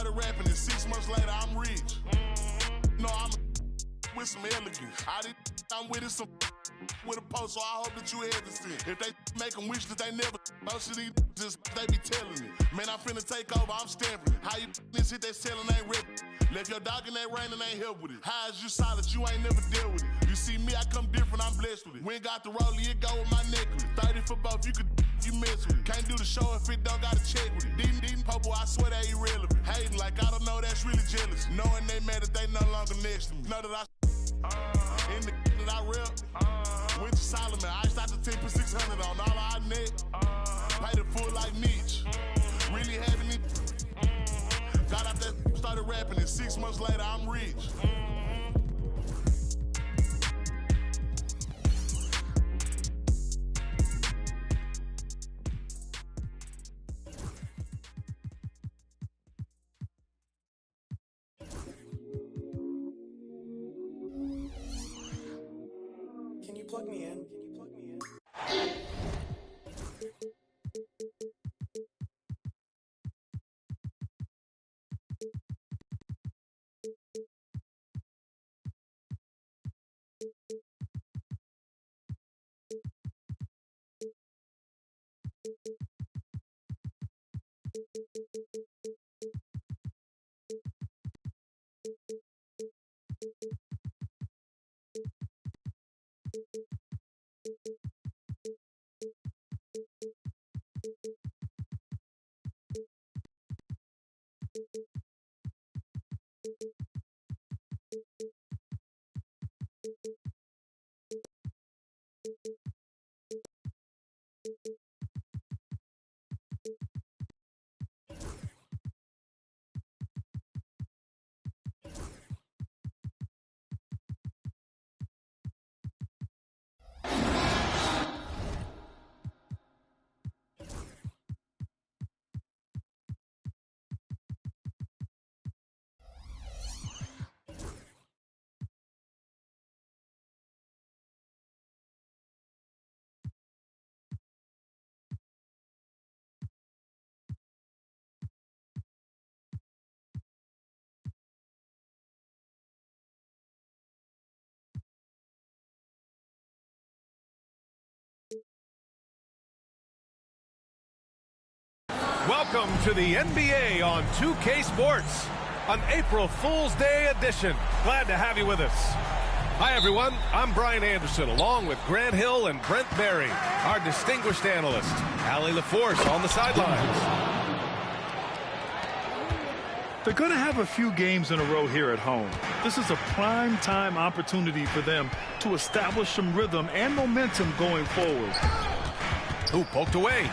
started rapping, and 6 months later, I'm rich. No, I'm with some elegance. I'm with it some with a post, so I hope that you hesitant. If they make them wish that they never shit, just they be telling me. Man, I'm finna take over, I'm stamping it. How you this shit they selling ain't rip. Left your dog in that rain and ain't help with it. How is you solid, you ain't never dealt with it. You see me, I come different, I'm blessed with it. We ain't got the rollie, it go with my necklace. 30 for both, you could you mess with it. Can't do the show if it don't gotta check with it. Deep, popo, I swear they irrelevant. Hating like I don't know, that's really jealous. Knowing they mad that they no longer next to me. Know that I in the that I rep. Went to Solomon, I shot the 10 for 600 on all our net. Paid it full like Mitch. Really having it. Got out there, started rapping, and 6 months later, I'm rich. Can you plug me in? Welcome to the NBA on 2K Sports, an April Fool's Day edition. Glad to have you with us. Hi, everyone. I'm Brian Anderson, along with Grant Hill and Brent Berry, our distinguished analyst. Allie LaForce on the sidelines. They're going to have a few games in a row here at home. This is a prime time opportunity for them to establish some rhythm and momentum going forward. Ooh, poked away.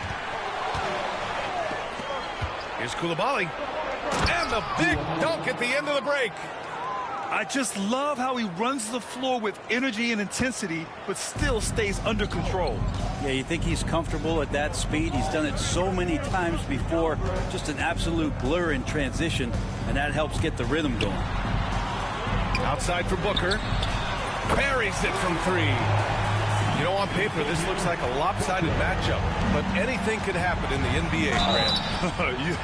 Here's Coulibaly. And the big dunk at the end of the break. I just love how he runs the floor with energy and intensity, but still stays under control. Yeah, you think he's comfortable at that speed. He's done it so many times before. Just an absolute blur in transition, and that helps get the rhythm going. Outside for Booker. Parries it from three. You know, on paper, this looks like a lopsided matchup, but anything could happen in the NBA, Grant.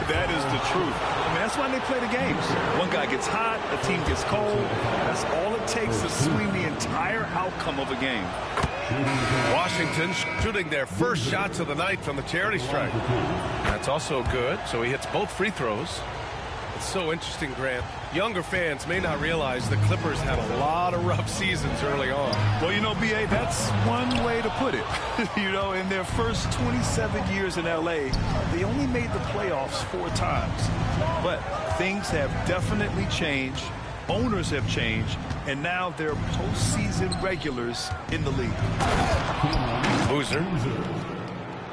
That is the truth. I mean, that's why they play the games. One guy gets hot, the team gets cold. That's all it takes to swing the entire outcome of a game. Washington shooting their first shots of the night from the charity stripe. That's also good, so he hits both free throws. It's so interesting, Grant. Younger fans may not realize the Clippers had a lot of rough seasons early on. Well, you know, B.A., that's one way to put it. You know, in their first 27 years in L.A., they only made the playoffs 4 times. But things have definitely changed. Owners have changed. And now they're postseason regulars in the league. Boozer.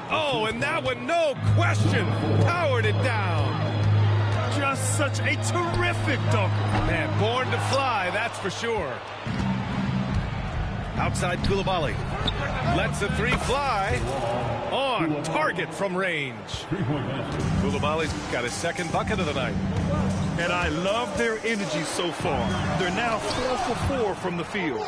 Oh, and that one, no question, powered it down. Just such a terrific dunker. Man, born to fly, that's for sure. Outside Coulibaly. Lets the three fly. On target from range. Coulibaly's got his second bucket of the night. And I love their energy so far. They're now 4 for 4 from the field.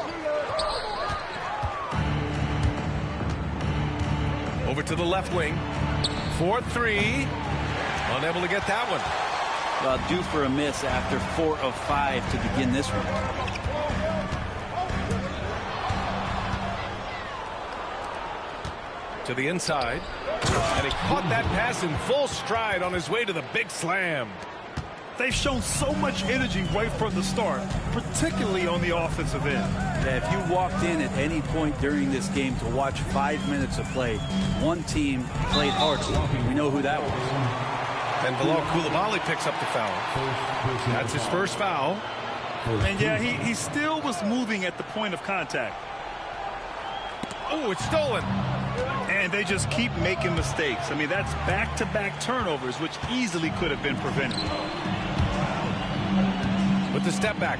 Over to the left wing. 4-3. Unable to get that one. Well, due for a miss after 4 of 5 to begin this one. To the inside. And he caught that pass in full stride on his way to the big slam. They've shown so much energy right from the start, particularly on the offensive end. Yeah, if you walked in at any point during this game to watch 5 minutes of play, one team played hard. We know who that was. And Bilal Coulibaly picks up the foul. That's his first foul. And yeah, he still was moving at the point of contact. Oh, it's stolen. And they just keep making mistakes. I mean, that's back-to-back turnovers, which easily could have been prevented. With the step back.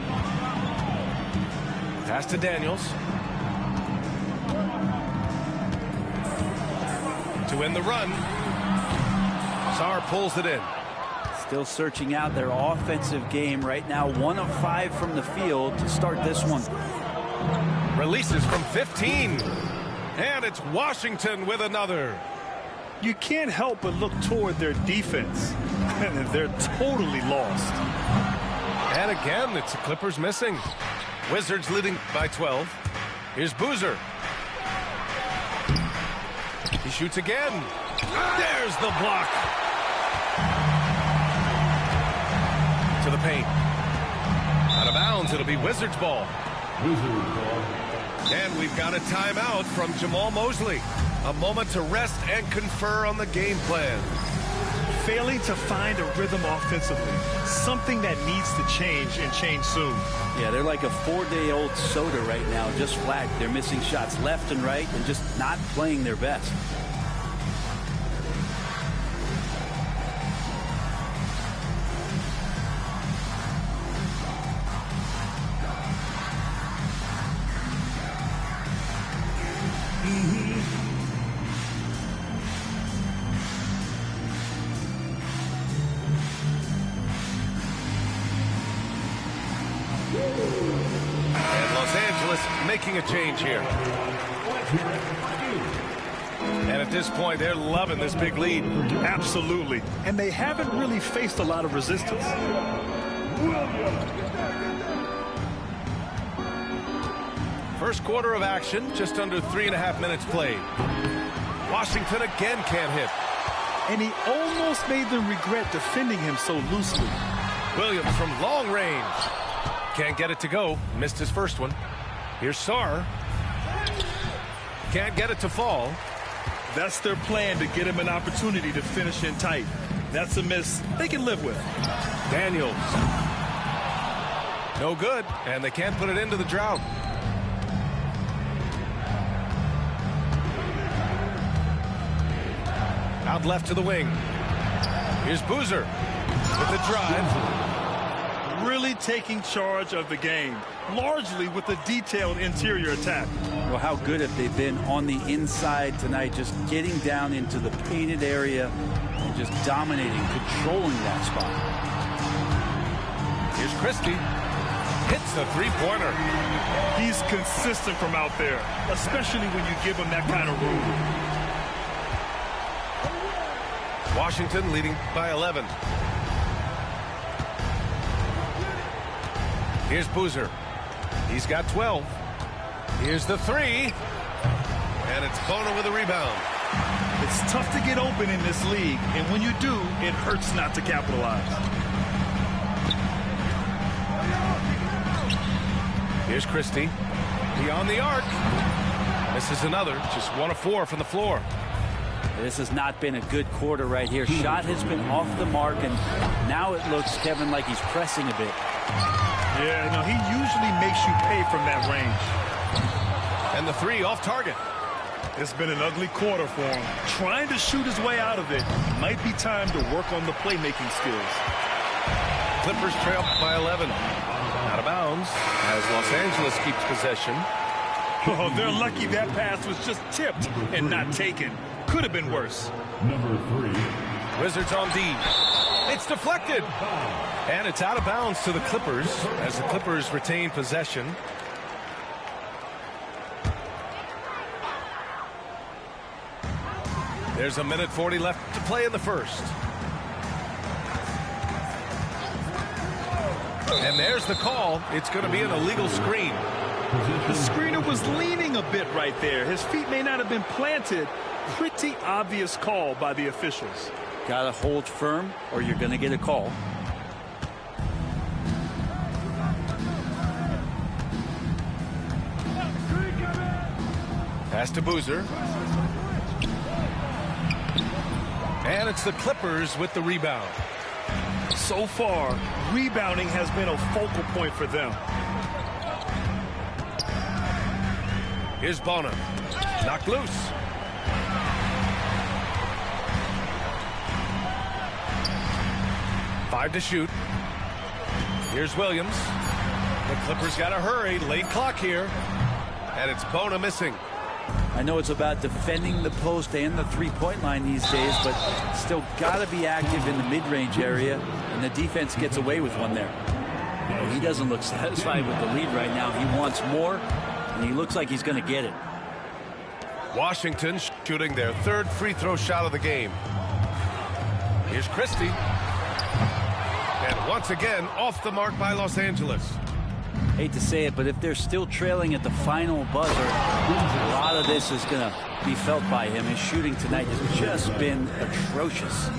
Pass to Daniels. To end the run. Sarr pulls it in. Still searching out their offensive game right now. 1 of 5 from the field to start this one. Releases from 15. And it's Washington with another. You can't help but look toward their defense. They're totally lost. And again, it's the Clippers missing. Wizards leading by 12. Here's Boozer. He shoots again. There's the block. To the paint. Out of bounds, it'll be Wizards ball. Wizards ball. And we've got a timeout from Jamal Mosley. A moment to rest and confer on the game plan. Failing to find a rhythm offensively. Something that needs to change and change soon. Yeah, they're like a 4-day-old soda right now, just flat. They're missing shots left and right and just not playing their best. Making a change here. And at this point, they're loving this big lead. Absolutely. And they haven't really faced a lot of resistance. First quarter of action, just under 3.5 minutes played. Washington again can't hit. And he almost made them regret defending him so loosely. Williams from long range. Can't get it to go. Missed his first one. Here's Sarr. Can't get it to fall. That's their plan, to get him an opportunity to finish in tight. That's a miss they can live with. Daniels. No good, and they can't put it into the drought. Out left to the wing. Here's Boozer with the drive. Really taking charge of the game, largely with a detailed interior attack. Well, how good have they been on the inside tonight, just getting down into the painted area and just dominating, controlling that spot. Here's Christie. Hits the three-pointer. He's consistent from out there, especially when you give him that kind of room. Washington leading by 11. Here's Boozer. He's got 12. Here's the three. And it's Bono with a rebound. It's tough to get open in this league, and when you do, it hurts not to capitalize. Here's Christie. Beyond the arc. Misses another. Just 1 of 4 from the floor. This has not been a good quarter right here. Shot has been off the mark, and now it looks, Kevin, like he's pressing a bit. Yeah, no, he usually makes you pay from that range. And the three off target. It's been an ugly quarter for him. Trying to shoot his way out of it. Might be time to work on the playmaking skills. Clippers trail by 11. Out of bounds as Los Angeles keeps possession. Oh, they're lucky that pass was just tipped and not taken. Could have been worse. Number 3. Wizards on D. It's deflected. And it's out of bounds to the Clippers as the Clippers retain possession. There's a minute 40 left to play in the first. And there's the call. It's going to be an illegal screen. The screener was leaning a bit right there. His feet may not have been planted. Pretty obvious call by the officials. Gotta hold firm or you're gonna get a call. Pass to Boozer. And it's the Clippers with the rebound. So far, rebounding has been a focal point for them. Here's Bona. Knocked loose. Five to shoot. Here's Williams. The Clippers got to hurry. Late clock here. And it's Bona missing. I know it's about defending the post and the three-point line these days, but still got to be active in the mid-range area, and the defense gets away with one there. He doesn't look satisfied with the lead right now. He wants more, and he looks like he's going to get it. Washington shooting their third free throw shot of the game. Here's Christie. And once again, off the mark by Los Angeles. Hate to say it, but if they're still trailing at the final buzzer, a lot of this is going to be felt by him. His shooting tonight has just been atrocious.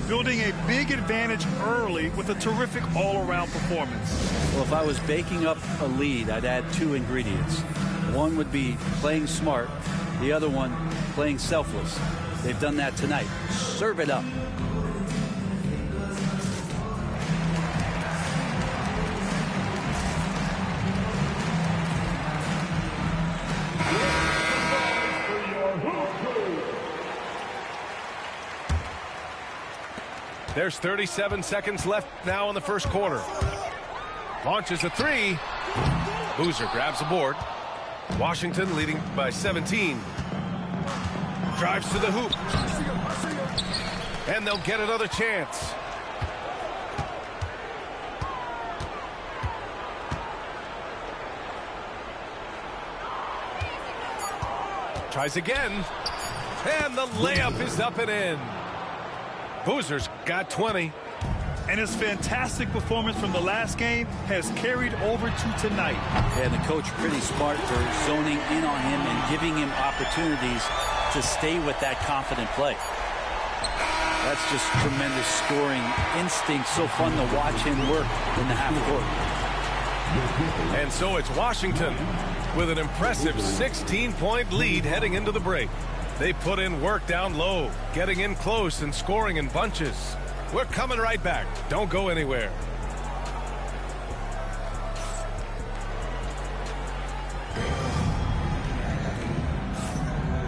Building a big advantage early with a terrific all-around performance. Well, if I was baking up a lead, I'd add two ingredients. One would be playing smart. The other one, playing selfless. They've done that tonight. Serve it up. There's 37 seconds left now in the first quarter. Launches a three. Boozer grabs the board. Washington leading by 17. Drives to the hoop. And they'll get another chance. Tries again. And the layup is up and in. Boozer's got 20. And his fantastic performance from the last game has carried over to tonight. And the coach pretty smart for zoning in on him and giving him opportunities to stay with that confident play. That's just tremendous scoring instinct. So fun to watch him work in the half court. And so it's Washington with an impressive 16-point lead heading into the break. They put in work down low, getting in close and scoring in bunches. We're coming right back. Don't go anywhere.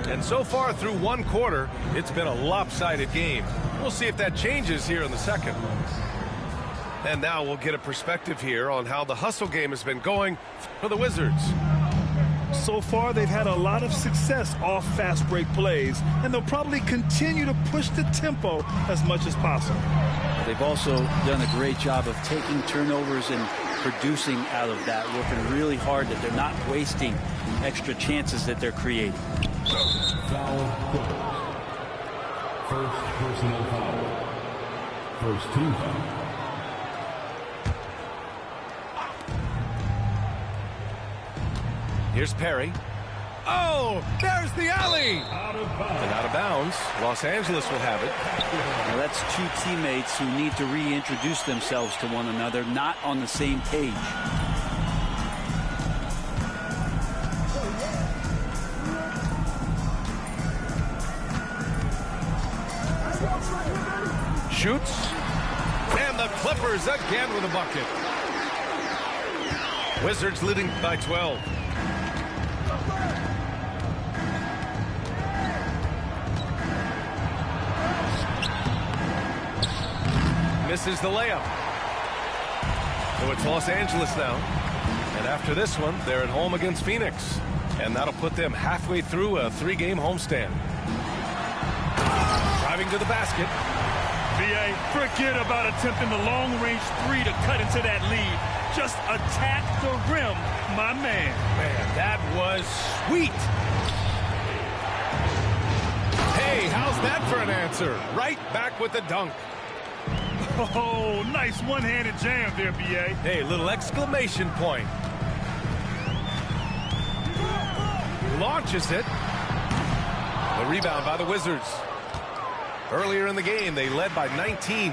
And so far through one quarter, it's been a lopsided game. We'll see if that changes here in the second. And now we'll get a perspective here on how the hustle game has been going for the Wizards. So far, they've had a lot of success off fast break plays, and they'll probably continue to push the tempo as much as possible. They've also done a great job of taking turnovers and producing out of that, working really hard that they're not wasting extra chances that they're creating. Foul Clippers. First personal foul. First team foul. Here's Perry. Oh, there's the alley. Out of bounds. And out of bounds. Los Angeles will have it. Now that's two teammates who need to reintroduce themselves to one another, not on the same page. Shoots. And the Clippers again with a bucket. Wizards leading by 12. Misses the layup. So it's Los Angeles now. And after this one, they're at home against Phoenix. And that'll put them halfway through a three-game homestand. Driving to the basket. VA, forget about attempting the long-range three to cut into that lead. Just attack the rim, my man. Man, that was sweet. Hey, how's that for an answer? Right back with the dunk. Oh, nice one-handed jam there, B.A. Hey, little exclamation point. Launches it. The rebound by the Wizards. Earlier in the game, they led by 19.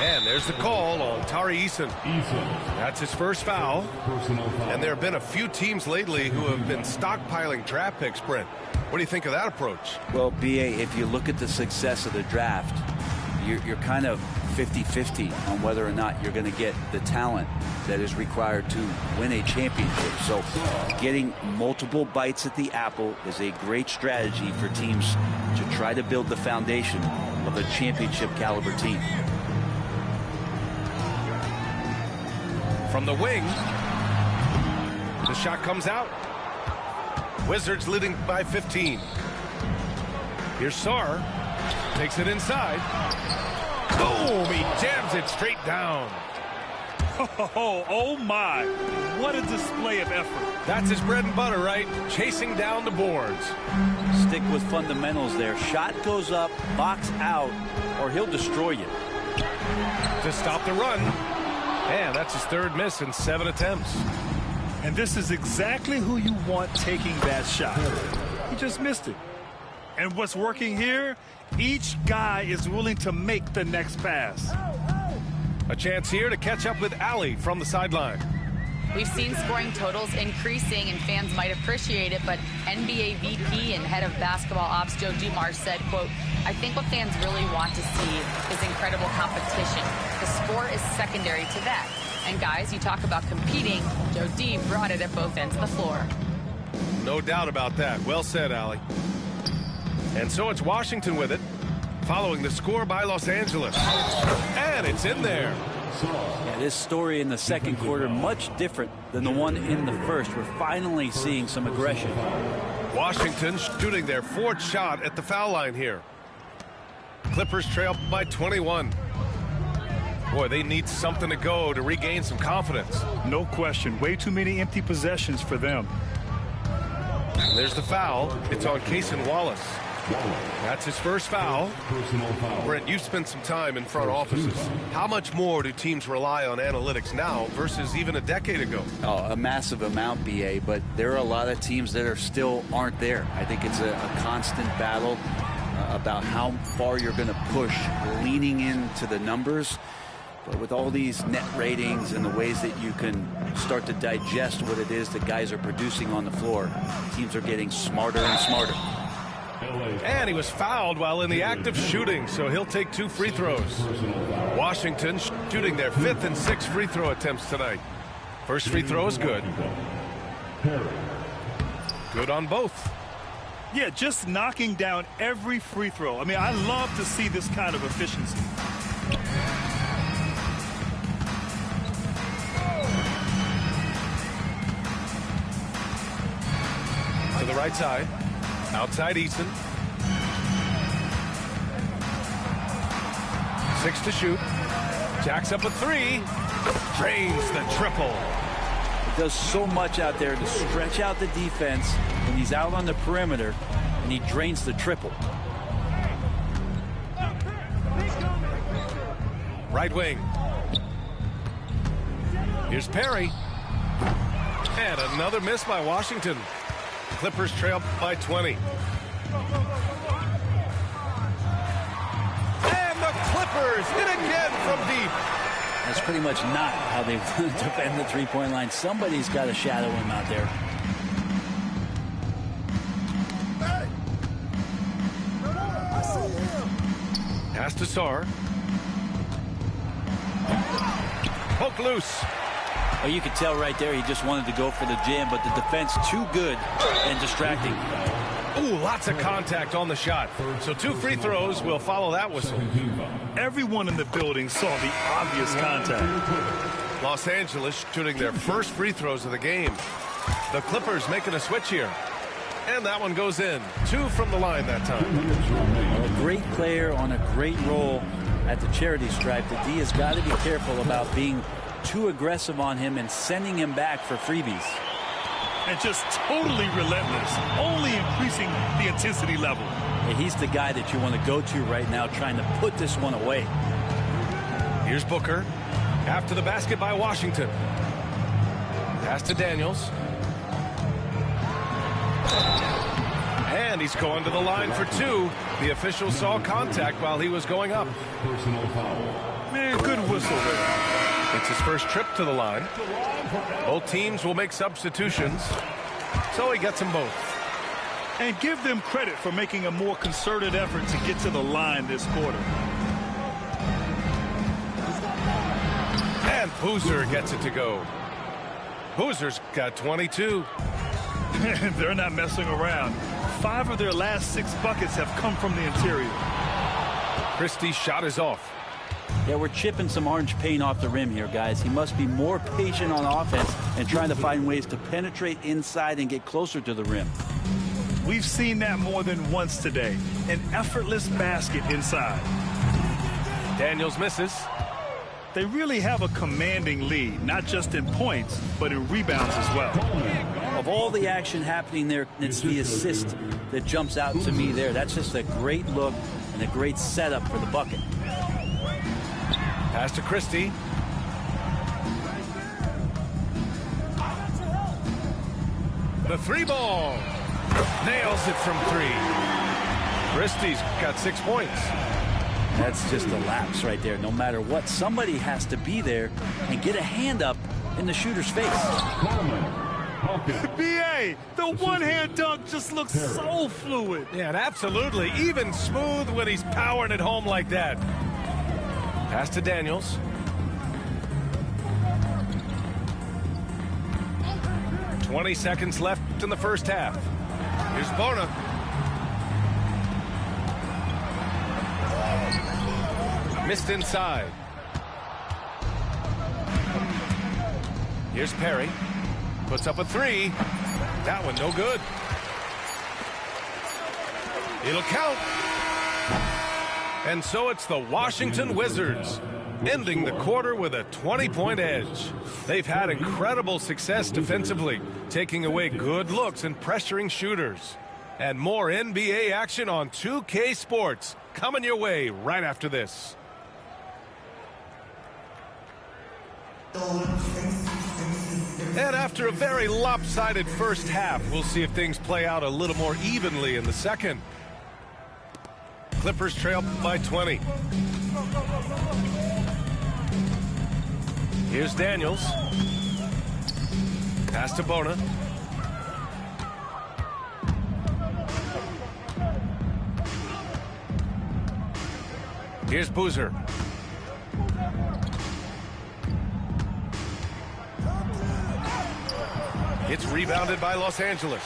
And there's the call on Tari Eason. That's his first foul. And there have been a few teams lately who have been stockpiling draft picks, Brent. What do you think of that approach? Well, B.A., if you look at the success of the draft, you're kind of 50-50 on whether or not you're going to get the talent that is required to win a championship. So getting multiple bites at the apple is a great strategy for teams to try to build the foundation of a championship caliber team. From the wing, the shot comes out. Wizards leading by 15. Here's Sarr. Takes it inside. Boom! He jams it straight down. Oh my. What a display of effort. That's his bread and butter, right? Chasing down the boards. Stick with fundamentals there. Shot goes up, box out, or he'll destroy you. To stop the run. And that's his third miss in 7 attempts. And this is exactly who you want taking that shot. He just missed it. And what's working here? Each guy is willing to make the next pass. A chance here to catch up with Allie from the sideline. We've seen scoring totals increasing, and fans might appreciate it, but NBA VP and head of basketball ops Joe Dumars said, quote, "I think what fans really want to see is incredible competition. The score is secondary to that. And guys, you talk about competing, Joe D brought it at both ends of the floor." No doubt about that. Well said, Allie. And so it's Washington with it, following the score by Los Angeles. And it's in there. Yeah, this story in the second quarter, much different than the one in the first. We're finally seeing some aggression. Washington shooting their 4th shot at the foul line here. Clippers trail by 21. Boy, they need something to go to regain some confidence. No question. Way too many empty possessions for them. And there's the foul. It's on Cason Wallace. That's his first foul. Brent, you've spent some time in front offices. How much more do teams rely on analytics now versus even a decade ago? Oh, a massive amount, BA, but there are a lot of teams that are still aren't there. I think it's a constant battle about how far you're going to push, leaning into the numbers. But with all these net ratings and the ways that you can start to digest what it is that guys are producing on the floor, teams are getting smarter and smarter. And he was fouled while in the act of shooting, so he'll take 2 free throws. Washington shooting their 5th and 6th free throw attempts tonight. First free throw is good. Good on both. Yeah, just knocking down every free throw. I mean, I love to see this kind of efficiency. To the right side. Outside Eason. 6 to shoot. Jacks up a 3. Drains the triple. He does so much out there to stretch out the defense when he's out on the perimeter, and he drains the triple. Right wing. Here's Perry. And another miss by Washington. Clippers trail by 20. And the Clippers hit again from deep. That's pretty much not how they defend the three-point line. Somebody's got to shadow him out there. Pass to Sarr. Poke loose. Oh, you could tell right there he just wanted to go for the jam, but the defense too good and distracting. Ooh, lots of contact on the shot. So 2 free throws will follow that whistle. Everyone in the building saw the obvious contact. Los Angeles shooting their first free throws of the game. The Clippers making a switch here. And that one goes in. 2 from the line that time. A great player on a great role at the charity stripe. The D has got to be careful about being too aggressive on him and sending him back for freebies. And just totally relentless, only increasing the intensity level. Yeah, he's the guy that you want to go to right now, trying to put this one away. Here's Booker. After the basket by Washington. Pass to Daniels. And he's going to the line for two. The official saw contact while he was going up. Personal foul. Man, good whistle there. It's his first trip to the line. Both teams will make substitutions, so he gets them both. And give them credit for making a more concerted effort to get to the line this quarter. And Boozer gets it to go. Boozer's got 22. They're not messing around. 5 of their last 6 buckets have come from the interior. Christie's shot is off. Yeah, we're chipping some orange paint off the rim here, guys. He must be more patient on offense and trying to find ways to penetrate inside and get closer to the rim. We've seen that more than once today. An effortless basket inside. Daniels misses. They really have a commanding lead, not just in points, but in rebounds as well. Of all the action happening there, it's the assist that jumps out to me there. That's just a great look and a great setup for the bucket. Pass to Christie. The 3 ball. Nails it from 3. Christie's got 6 points. That's just a lapse right there. No matter what, somebody has to be there and get a hand up in the shooter's face. B.A., the one-hand dunk just looks so fluid. Yeah, and absolutely. Even smooth when he's powering it home like that. Pass to Daniels. "20 seconds left in the first half. Here's Bona. Missed inside. Here's Perry. Puts up a 3. That one no good. It'll count. And so it's the Washington Wizards ending the quarter with a 20-point edge. They've had incredible success defensively, taking away good looks and pressuring shooters. And more NBA action on 2K Sports coming your way right after this. And after a very lopsided first half, we'll see if things play out a little more evenly in the second. Clippers trail by 20. Here's Daniels. Pass to Bona. Here's Boozer. It's rebounded by Los Angeles.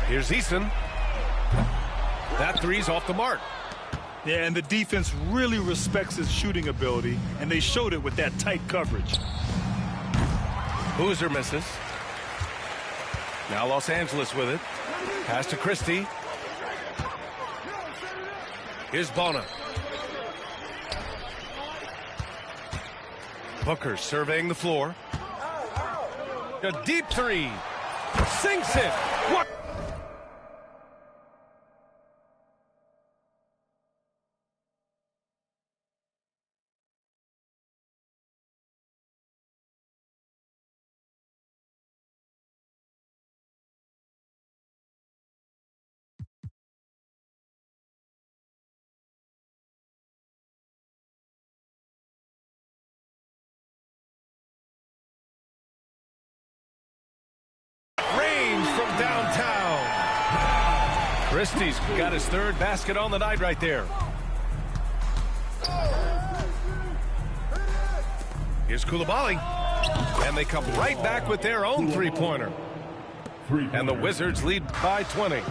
Here's Eason. That 3's off the mark. Yeah, and the defense really respects his shooting ability, and they showed it with that tight coverage. Boozer misses. Now Los Angeles with it. Pass to Christie. Here's Bona. Booker surveying the floor. A deep 3. Sinks it. What? From downtown. Christie's got his 3rd basket on the night right there. Here's Koulibaly. And they come right back with their own 3-pointer. And the Wizards lead by 20.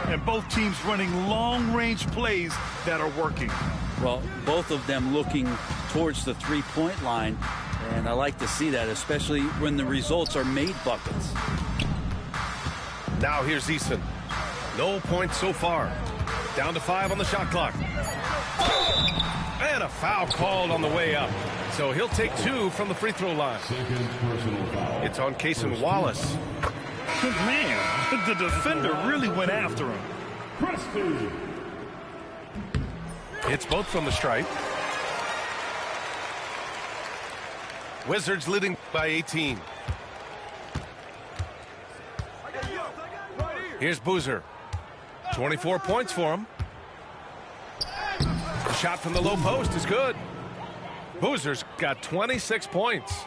And both teams running long-range plays that are working. Well, both of them looking towards the 3-point line. And I like to see that, especially when the results are made buckets. Now here's Eason. No points so far. Down to 5 on the shot clock. And a foul called on the way up. So he'll take 2 from the free throw line. Second personal foul. It's on Cason Wallace. Man, the defender really went after him. Christie. Hits both from the stripe. Wizards leading by 18. Here's Boozer. 24 points for him. The shot from the low post is good. Boozer's got 26 points.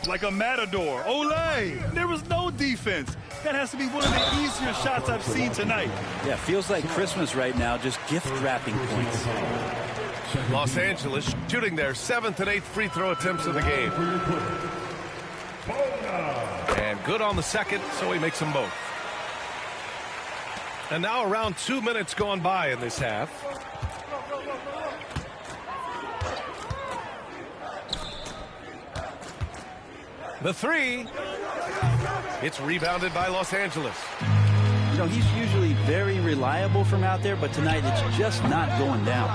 Like a matador. Olay! There was no defense. That has to be one of the easier shots I've seen tonight. Yeah, feels like Christmas right now, just gift wrapping points. Los Angeles shooting their 7th and 8th free throw attempts of the game. And good on the second, so he makes them both. And now around 2 minutes gone by in this half. The three. It's rebounded by Los Angeles. You know, he's usually very reliable from out there, but tonight it's just not going down.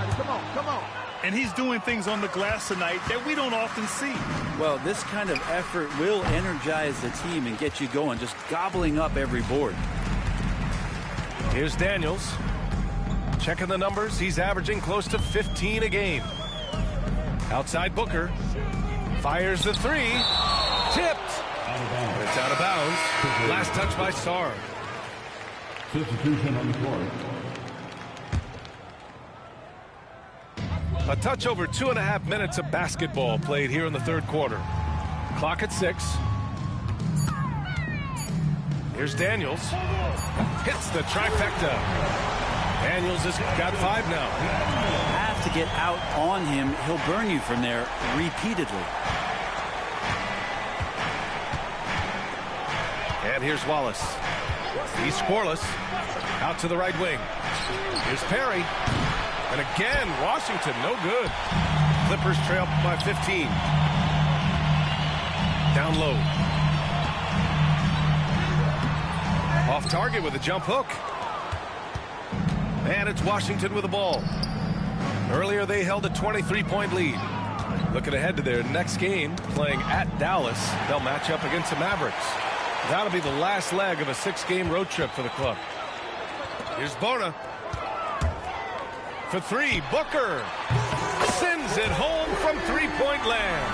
And he's doing things on the glass tonight that we don't often see. Well, this kind of effort will energize the team and get you going, just gobbling up every board. Here's Daniels. Checking the numbers. He's averaging close to 15 a game. Outside Booker. Fires the three. Tipped. And it's out of bounds. Last touch by Sarr. Substitution on the court. A touch over 2.5 minutes of basketball played here in the third quarter. Clock at 6. Here's Daniels. Hits the trifecta. Daniels has got 5 now. Have to get out on him. He'll burn you from there repeatedly. And here's Wallace. He's scoreless. Out to the right wing. Here's Perry. And again, Washington, no good. Clippers trail by 15. Down low. Off target with a jump hook. And it's Washington with the ball. Earlier they held a 23-point lead. Looking ahead to their next game, playing at Dallas. They'll match up against the Mavericks. That'll be the last leg of a 6-game road trip for the club. Here's Bona. For three, Booker sends it home from three-point land.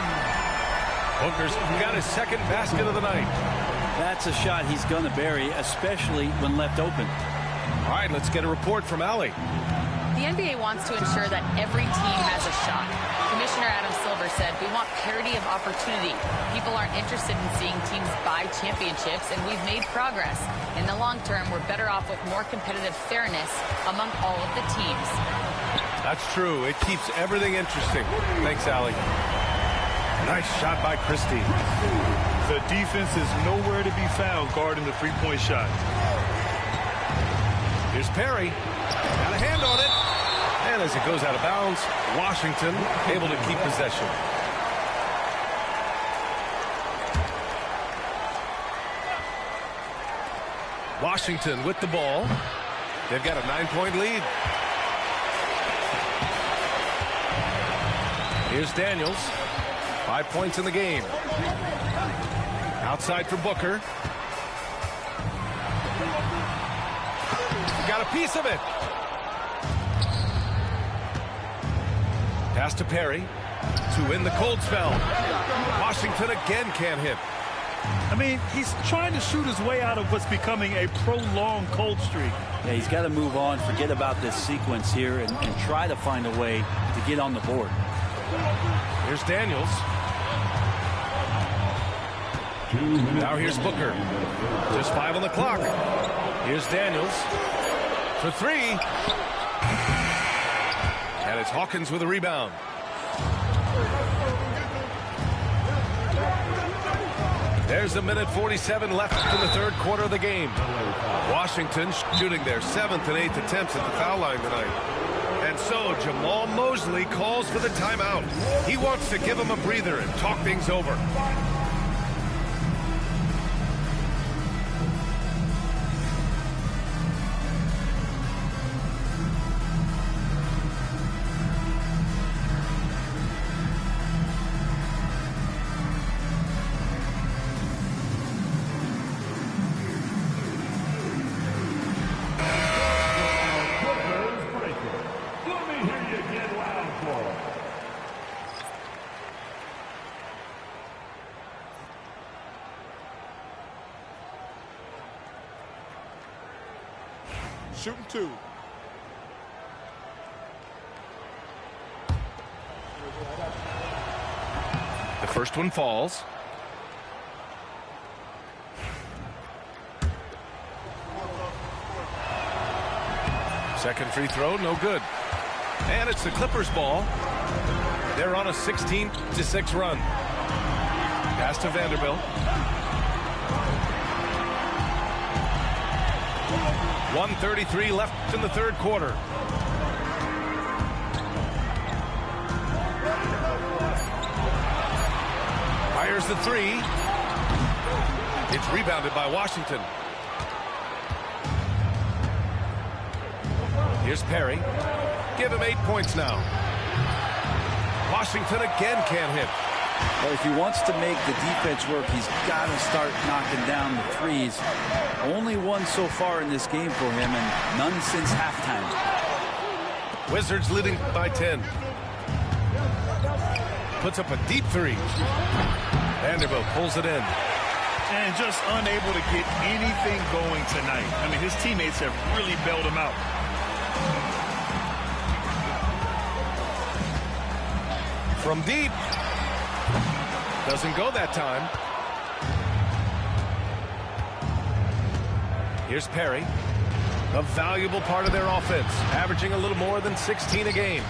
Booker's got his second basket of the night. That's a shot he's going to bury, especially when left open. All right, let's get a report from Allie. The NBA wants to ensure that every team has a shot. Commissioner Adam Silver said, "We want parity of opportunity. People aren't interested in seeing teams buy championships, and we've made progress. In the long term, we're better off with more competitive fairness among all of the teams." That's true. It keeps everything interesting. Thanks, Allie. Nice shot by Christie. The defense is nowhere to be found guarding the three-point shot. Here's Perry. Got a hand on it. And as it goes out of bounds, Washington able to keep possession. Washington with the ball. They've got a 9-point lead. Here's Daniels. 5 points in the game. Outside for Booker. Got a piece of it. Pass to Perry to win the cold spell. Washington again can't hit. I mean, he's trying to shoot his way out of what's becoming a prolonged cold streak. Yeah, he's got to move on, forget about this sequence here, and try to find a way to get on the board. Here's Daniels. Now here's Booker. Just 5 on the clock. Here's Daniels for three. And it's Hawkins with a rebound. There's 1:47 left in the third quarter of the game. Washington shooting their 7th and 8th attempts at the foul line tonight. And so Jamal Mosley calls for the timeout. He wants to give him a breather and talk things over. get loud for him. Shooting 2. The first one falls. Second free throw, no good. And it's the Clippers' ball. They're on a 16-6 run. Pass to Vanderbilt. 1:33 left in the third quarter. Fires the three. It's rebounded by Washington. Here's Perry. Give him 8 points now. Washington again can't hit. Well, if he wants to make the defense work, he's got to start knocking down the threes. Only one so far in this game for him, and none since halftime. Wizards leading by 10. Puts up a deep three. Vanderbilt pulls it in. And just unable to get anything going tonight. I mean, his teammates have really bailed him out. From deep. Doesn't go that time. Here's Perry. A valuable part of their offense, averaging a little more than 16 a game.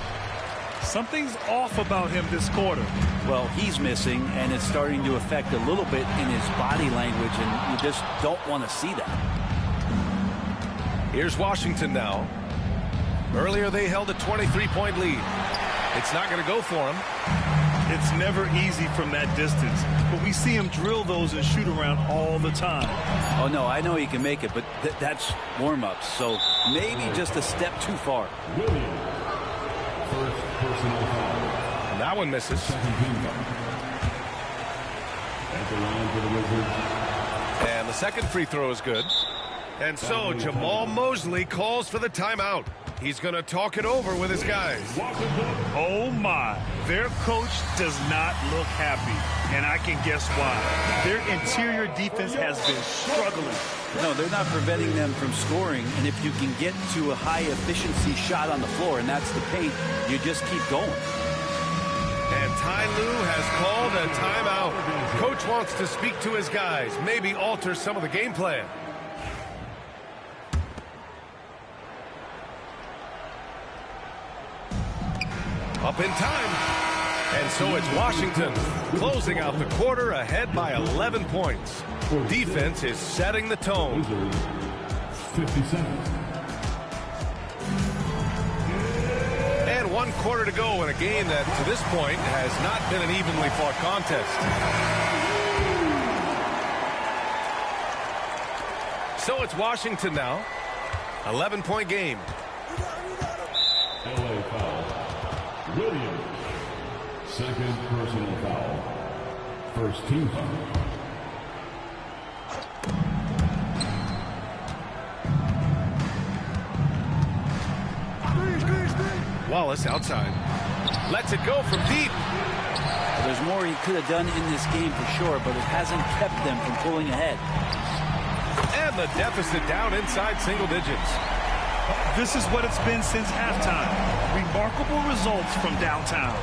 Something's off about him this quarter. Well, he's missing, and it's starting to affect a little bit in his body language, and you just don't want to see that. Here's Washington now. Earlier they held a 23-point lead. It's not going to go for him. It's never easy from that distance, but we see him drill those and shoot around all the time. Oh, no, I know he can make it, but that's warm-ups, so maybe just a step too far. Williams. First personal foul. And that one misses. Second team foul. At the line for the Wizards. And the second free throw is good. And so Jamal Mosley calls for the timeout. He's going to talk it over with his guys. Oh, my. Their coach does not look happy, and I can guess why. Their interior defense has been struggling. No, they're not preventing them from scoring, and if you can get to a high-efficiency shot on the floor, and that's the paint, you just keep going. And Ty Lue has called a timeout. Coach wants to speak to his guys, maybe alter some of the game plan. Up in time. And so it's Washington closing out the quarter ahead by 11 points. Defense is setting the tone. 50 seconds. And 1 quarter to go in a game that to this point has not been an evenly fought contest. So it's Washington now. 11-point game. LA foul. Williams. Second personal foul. First team foul. Wallace outside. Lets it go from deep. There's more he could have done in this game for sure, but it hasn't kept them from pulling ahead. And the deficit down inside single digits. This is what it's been since halftime. Remarkable results from downtown.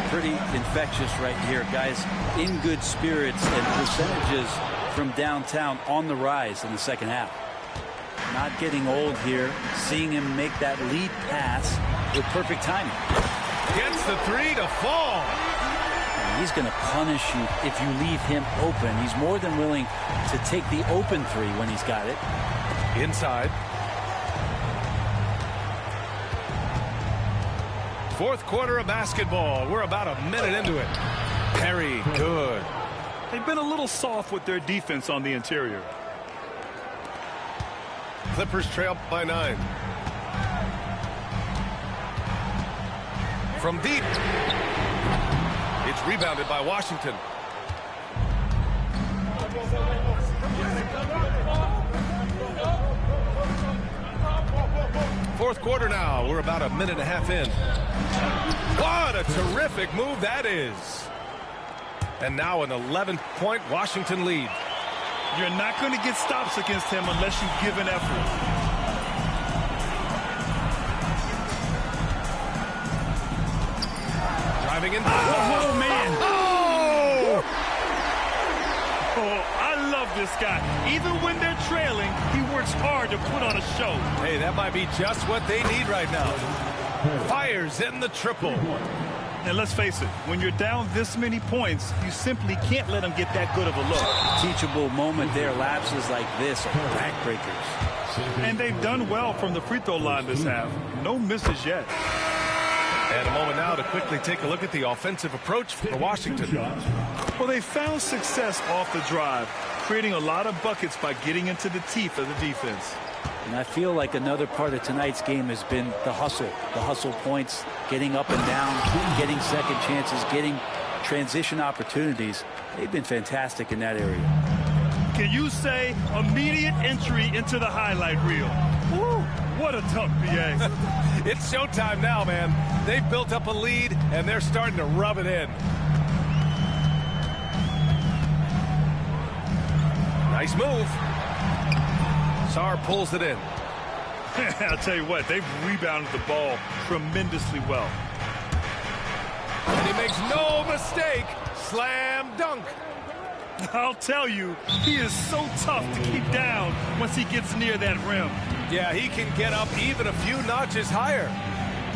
Pretty infectious right here, guys. In good spirits and percentages from downtown on the rise in the second half. Not getting old here. Seeing him make that lead pass with perfect timing. Gets the three to fall. And he's going to punish you if you leave him open. He's more than willing to take the open three when he's got it. Inside. Fourth quarter of basketball. We're about a minute into it. Perry, good. They've been a little soft with their defense on the interior. Clippers trail by 9. From deep. It's rebounded by Washington. fourth quarter now. We're about a minute and a half in. What a terrific move that is. And now an 11-point Washington lead. You're not going to get stops against him unless you give an effort. Driving in. Oh, man. Oh! Oh, I love this guy. Even when they're trailing, he works hard to put on a show. Hey, that might be just what they need right now. Fires in the triple. And let's face it, when you're down this many points, you simply can't let them get that good of a look. Teachable moment there. Lapses like this are backbreakers. And they've done well from the free throw line this half. No misses yet. And a moment now to quickly take a look at the offensive approach for Washington. Well, they found success off the drive, creating a lot of buckets by getting into the teeth of the defense. And I feel like another part of tonight's game has been the hustle points, getting up and down, getting second chances, getting transition opportunities. They've been fantastic in that area. Can you say immediate entry into the highlight reel? Woo, what a dunk, BA. It's showtime now, man. They've built up a lead, and they're starting to rub it in. Nice move. Sarr pulls it in. I'll tell you what, they've rebounded the ball tremendously well. And he makes no mistake. Slam dunk. I'll tell you, he is so tough to keep down once he gets near that rim. Yeah, he can get up even a few notches higher.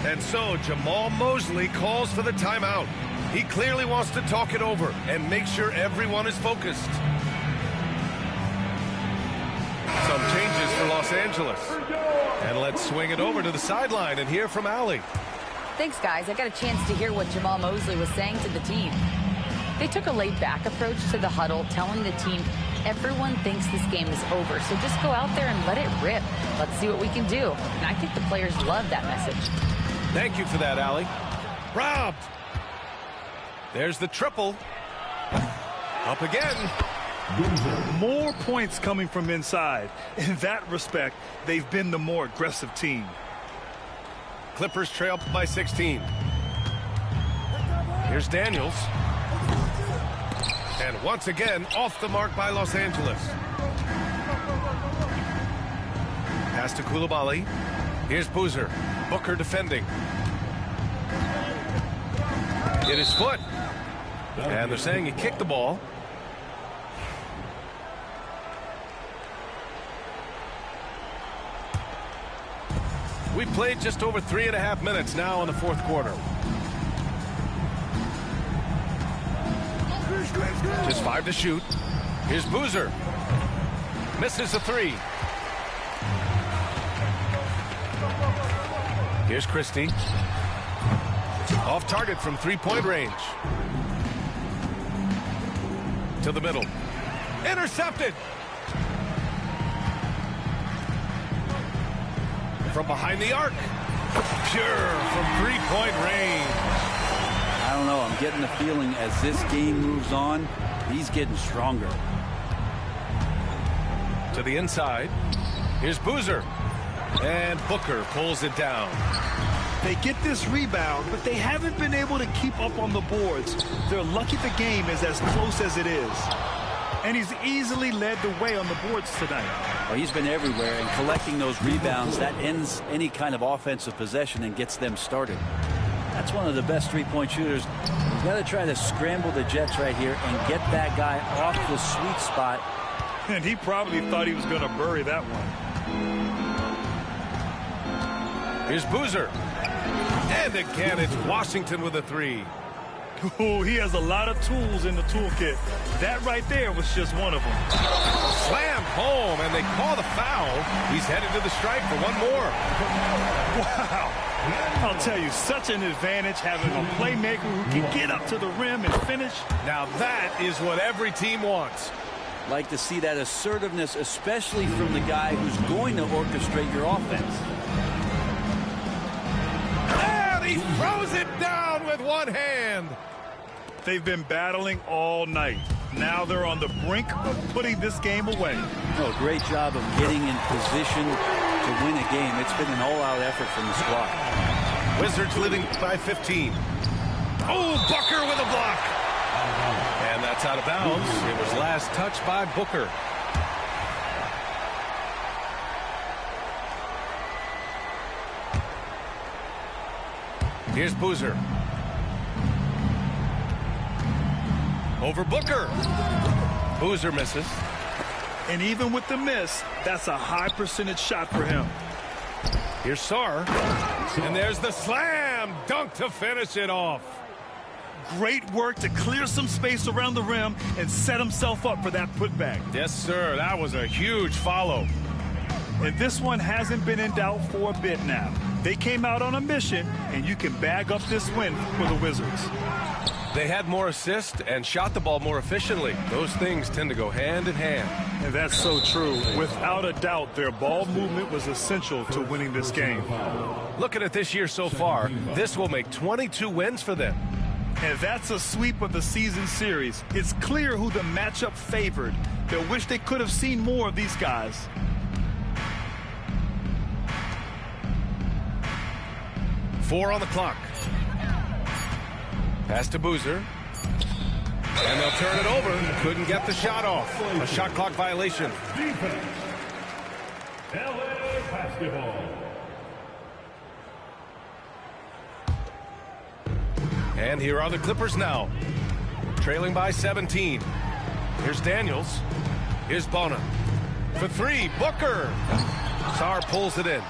And so Jamal Mosley calls for the timeout. He clearly wants to talk it over and make sure everyone is focused. Some changes for Los Angeles. And let's swing it over to the sideline and hear from Allie. Thanks, guys. I got a chance to hear what Jamal Mosley was saying to the team. They took a laid-back approach to the huddle, telling the team everyone thinks this game is over, so just go out there and let it rip. Let's see what we can do. And I think the players love that message. Thank you for that, Allie. Robbed. There's the triple. Up again. More points coming from inside. In that respect, they've been the more aggressive team. Clippers trail by 16. Here's Daniels. And once again, off the mark by Los Angeles. Pass to Coulibaly. Here's Boozer. Booker defending. Hit his foot. And they're saying he kicked the ball. We've played just over 3.5 minutes now in the fourth quarter. Just 5 to shoot. Here's Boozer. Misses a 3. Here's Christie. Off target from 3-point range. To the middle. Intercepted. From behind the arc. Pure from 3-point range. I don't know. I'm getting the feeling as this game moves on, he's getting stronger. To the inside. Here's Boozer. And Booker pulls it down. They get this rebound, but they haven't been able to keep up on the boards. They're lucky the game is as close as it is. And he's easily led the way on the boards tonight. Well, he's been everywhere, and collecting those rebounds, that ends any kind of offensive possession and gets them started. That's one of the best three-point shooters. You've got to try to scramble the Jets right here and get that guy off the sweet spot. And he probably thought he was going to bury that one. Here's Boozer. And again, it's Washington with a 3. Oh, he has a lot of tools in the toolkit. That right there was just one of them. Slammed home, and they call the foul. He's headed to the stripe for one more. Wow. I'll tell you, such an advantage having a playmaker who can get up to the rim and finish. Now that is what every team wants. Like to see that assertiveness, especially from the guy who's going to orchestrate your offense. And he throws it down with one hand. They've been battling all night. Now they're on the brink of putting this game away. Oh, great job of getting in position, to win a game. It's been an all-out effort from the squad. Wizards leading by 15. Oh, Booker with a block. And that's out of bounds. It was last touched by Booker. Here's Boozer. Over Booker. Boozer misses. And even with the miss, that's a high percentage shot for him. Here's Sarr. And there's the slam dunk to finish it off. Great work to clear some space around the rim and set himself up for that putback. Yes, sir. That was a huge follow. And this one hasn't been in doubt for a bit now. They came out on a mission, and you can bag up this win for the Wizards. They had more assists and shot the ball more efficiently. Those things tend to go hand in hand. And that's so true. Without a doubt, their ball movement was essential to winning this game. Looking at this year so far, this will make 22 wins for them. And that's a sweep of the season series. It's clear who the matchup favored. They'll wish they could have seen more of these guys. Four on the clock. Pass to Boozer. And they'll turn it over. Couldn't get the shot off. A shot clock violation. Defense. LA basketball. And here are the Clippers now. Trailing by 17. Here's Daniels. Here's Bona. For three, Booker. Sarr pulls it in.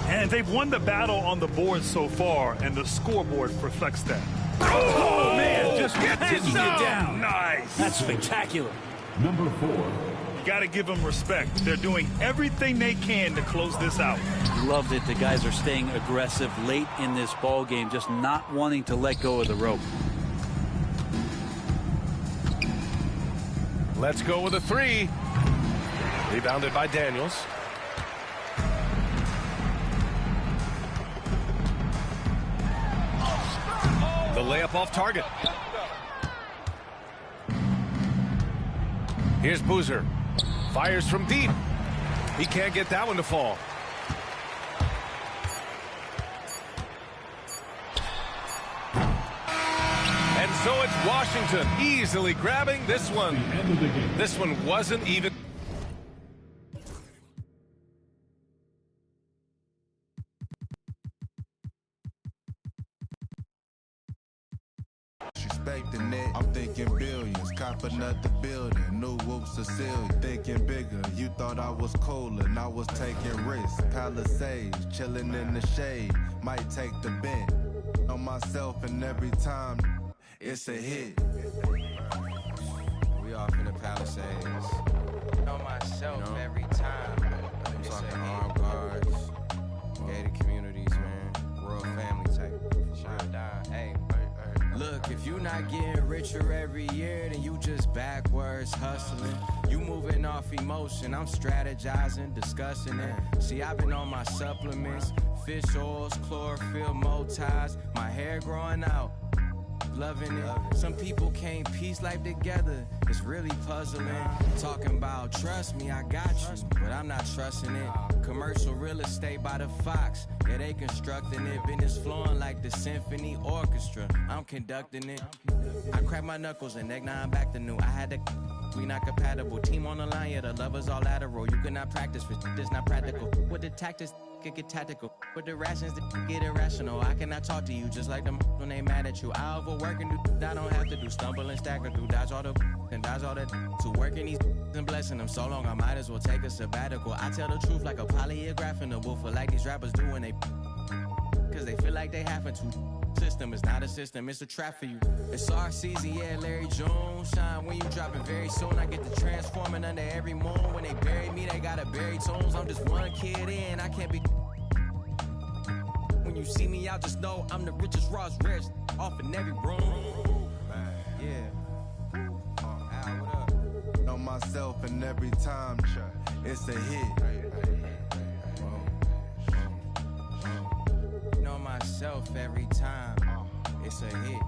And they've won the battle on the board so far, and the scoreboard reflects that. Oh, man, just get taking it down. Nice. That's spectacular. Number 4. You got to give them respect. They're doing everything they can to close this out. Loved it. The guys are staying aggressive late in this ball game, just not wanting to let go of the rope. Let's go with a three. Rebounded by Daniels. The layup off target. Here's Boozer. Fires from deep. He can't get that one to fall. And so it's Washington easily grabbing this one. This one wasn't even. Expecting it, I'm thinking billions, cop another building, new whoops of seal, thinking bigger, you thought I was cooler, and I was taking risks, Palisades, chilling in the shade, might take the bent, on myself and every time, it's a hit. We off in the Palisades, on myself every time, I'm talking armed guards, gated communities, man, rural family type, shine down, hey. Look, if you not getting richer every year, then you just backwards hustling. You moving off emotion, I'm strategizing, discussing it. See, I've been on my supplements, fish oils, chlorophyll, motives, my hair growing out. Loving it. Some people can't piece life together. It's really puzzling. Talking about trust me, I got you, but I'm not trusting it. Commercial real estate by the Fox. Yeah, they constructing it. Business flowing like the symphony orchestra. I'm conducting it. I crack my knuckles and now I'm back to new. I had to. We not compatible. Team on the line, yeah, the lovers all lateral. You cannot practice for this not practical. With the tactics, get tactical. With the rations, get irrational. I cannot talk to you just like them when they mad at you. I overwork and do I don't have to do. Stumble and stagger through. Dodge all the and dodge all that. To working these and blessing them so long, I might as well take a sabbatical. I tell the truth like a polygraph in the booth, like these rappers do when they. Cause they feel like they having to. System is not a system, it's a trap for you. It's our season, yeah, Larry June. Shine when you dropping very soon. I get to transforming under every moon. When they bury me, they gotta bury tunes. I'm just one kid in, I can't be. When you see me out, just know I'm the richest Ross rich off in every room. Yeah. Al, what up? Know myself and every time, it's a hit. Know myself every time, it's a hit.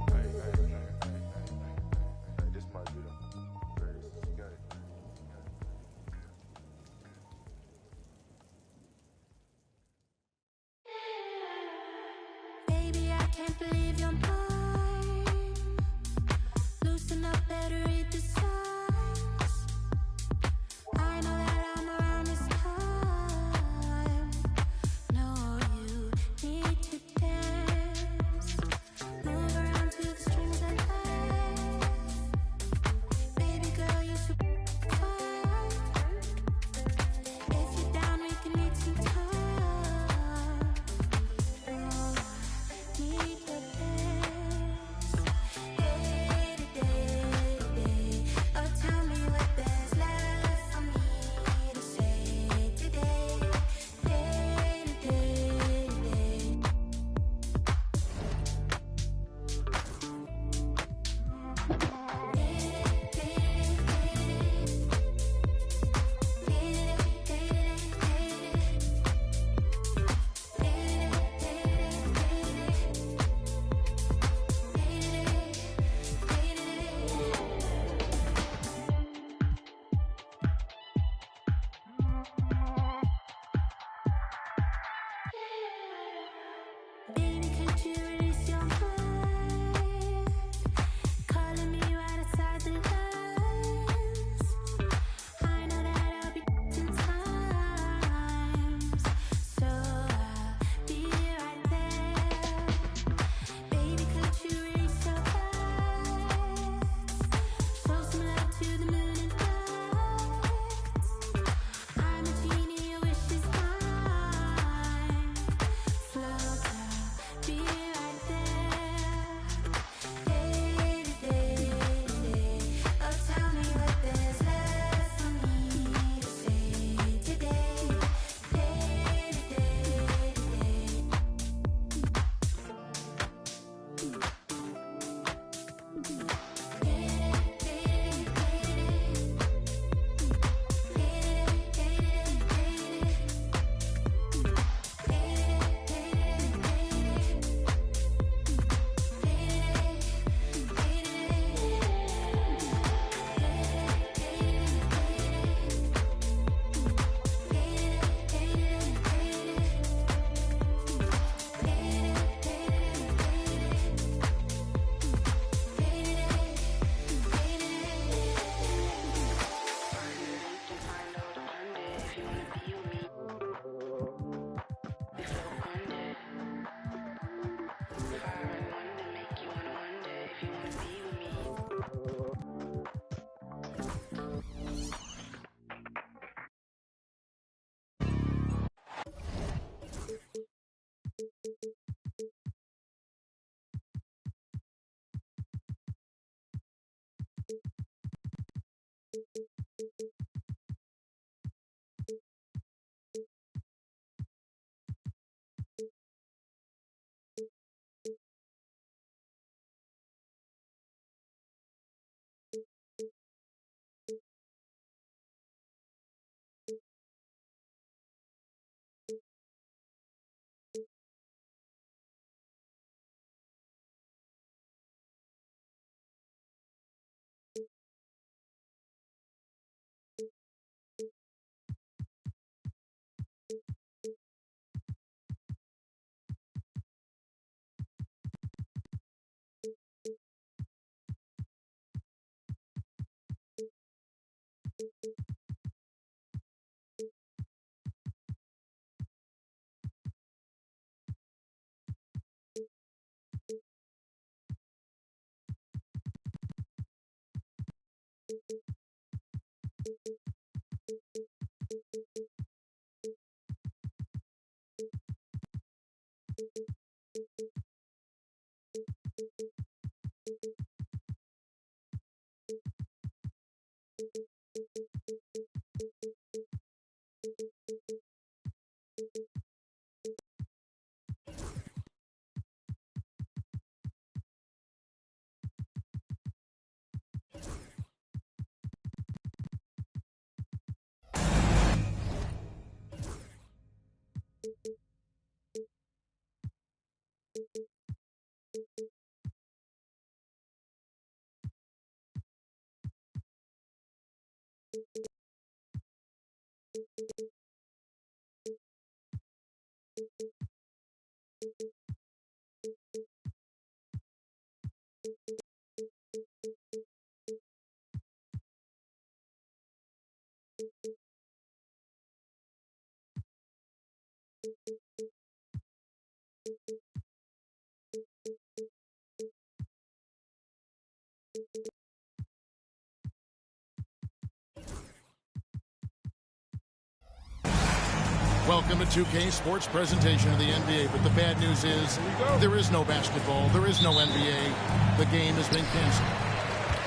Welcome to 2K Sports presentation of the NBA, but the bad news is there is no basketball, there is no NBA. The game has been canceled.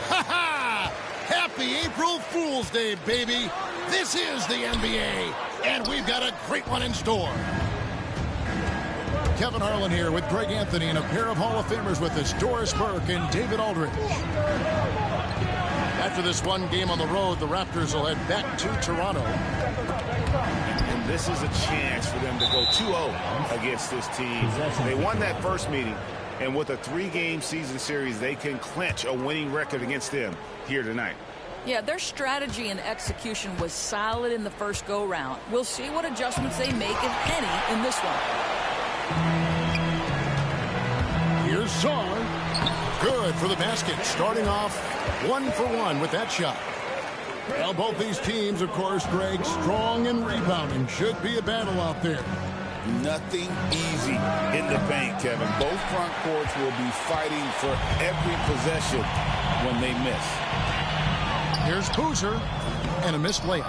Ha-ha! Happy April Fool's Day, baby! This is the NBA, and we've got a great one in store. Kevin Harlan here with Greg Anthony and a pair of Hall of Famers with us, Doris Burke and David Aldridge. After this one game on the road, the Raptors will head back to Toronto. And this is a chance for them to go 2-0 against this team. They won that first meeting, and with a 3-game season series, they can clinch a winning record against them here tonight. Yeah, their strategy and execution was solid in the first go-round. We'll see what adjustments they make, if any, in this one. Yeaaaaaa. Good for the basket. Starting off 1 for 1 with that shot. Well, both these teams, of course, Greg, strong and rebounding. Should be a battle out there. Nothing easy in the paint, Kevin. Both front courts will be fighting for every possession when they miss. Here's Boozer and a missed layup.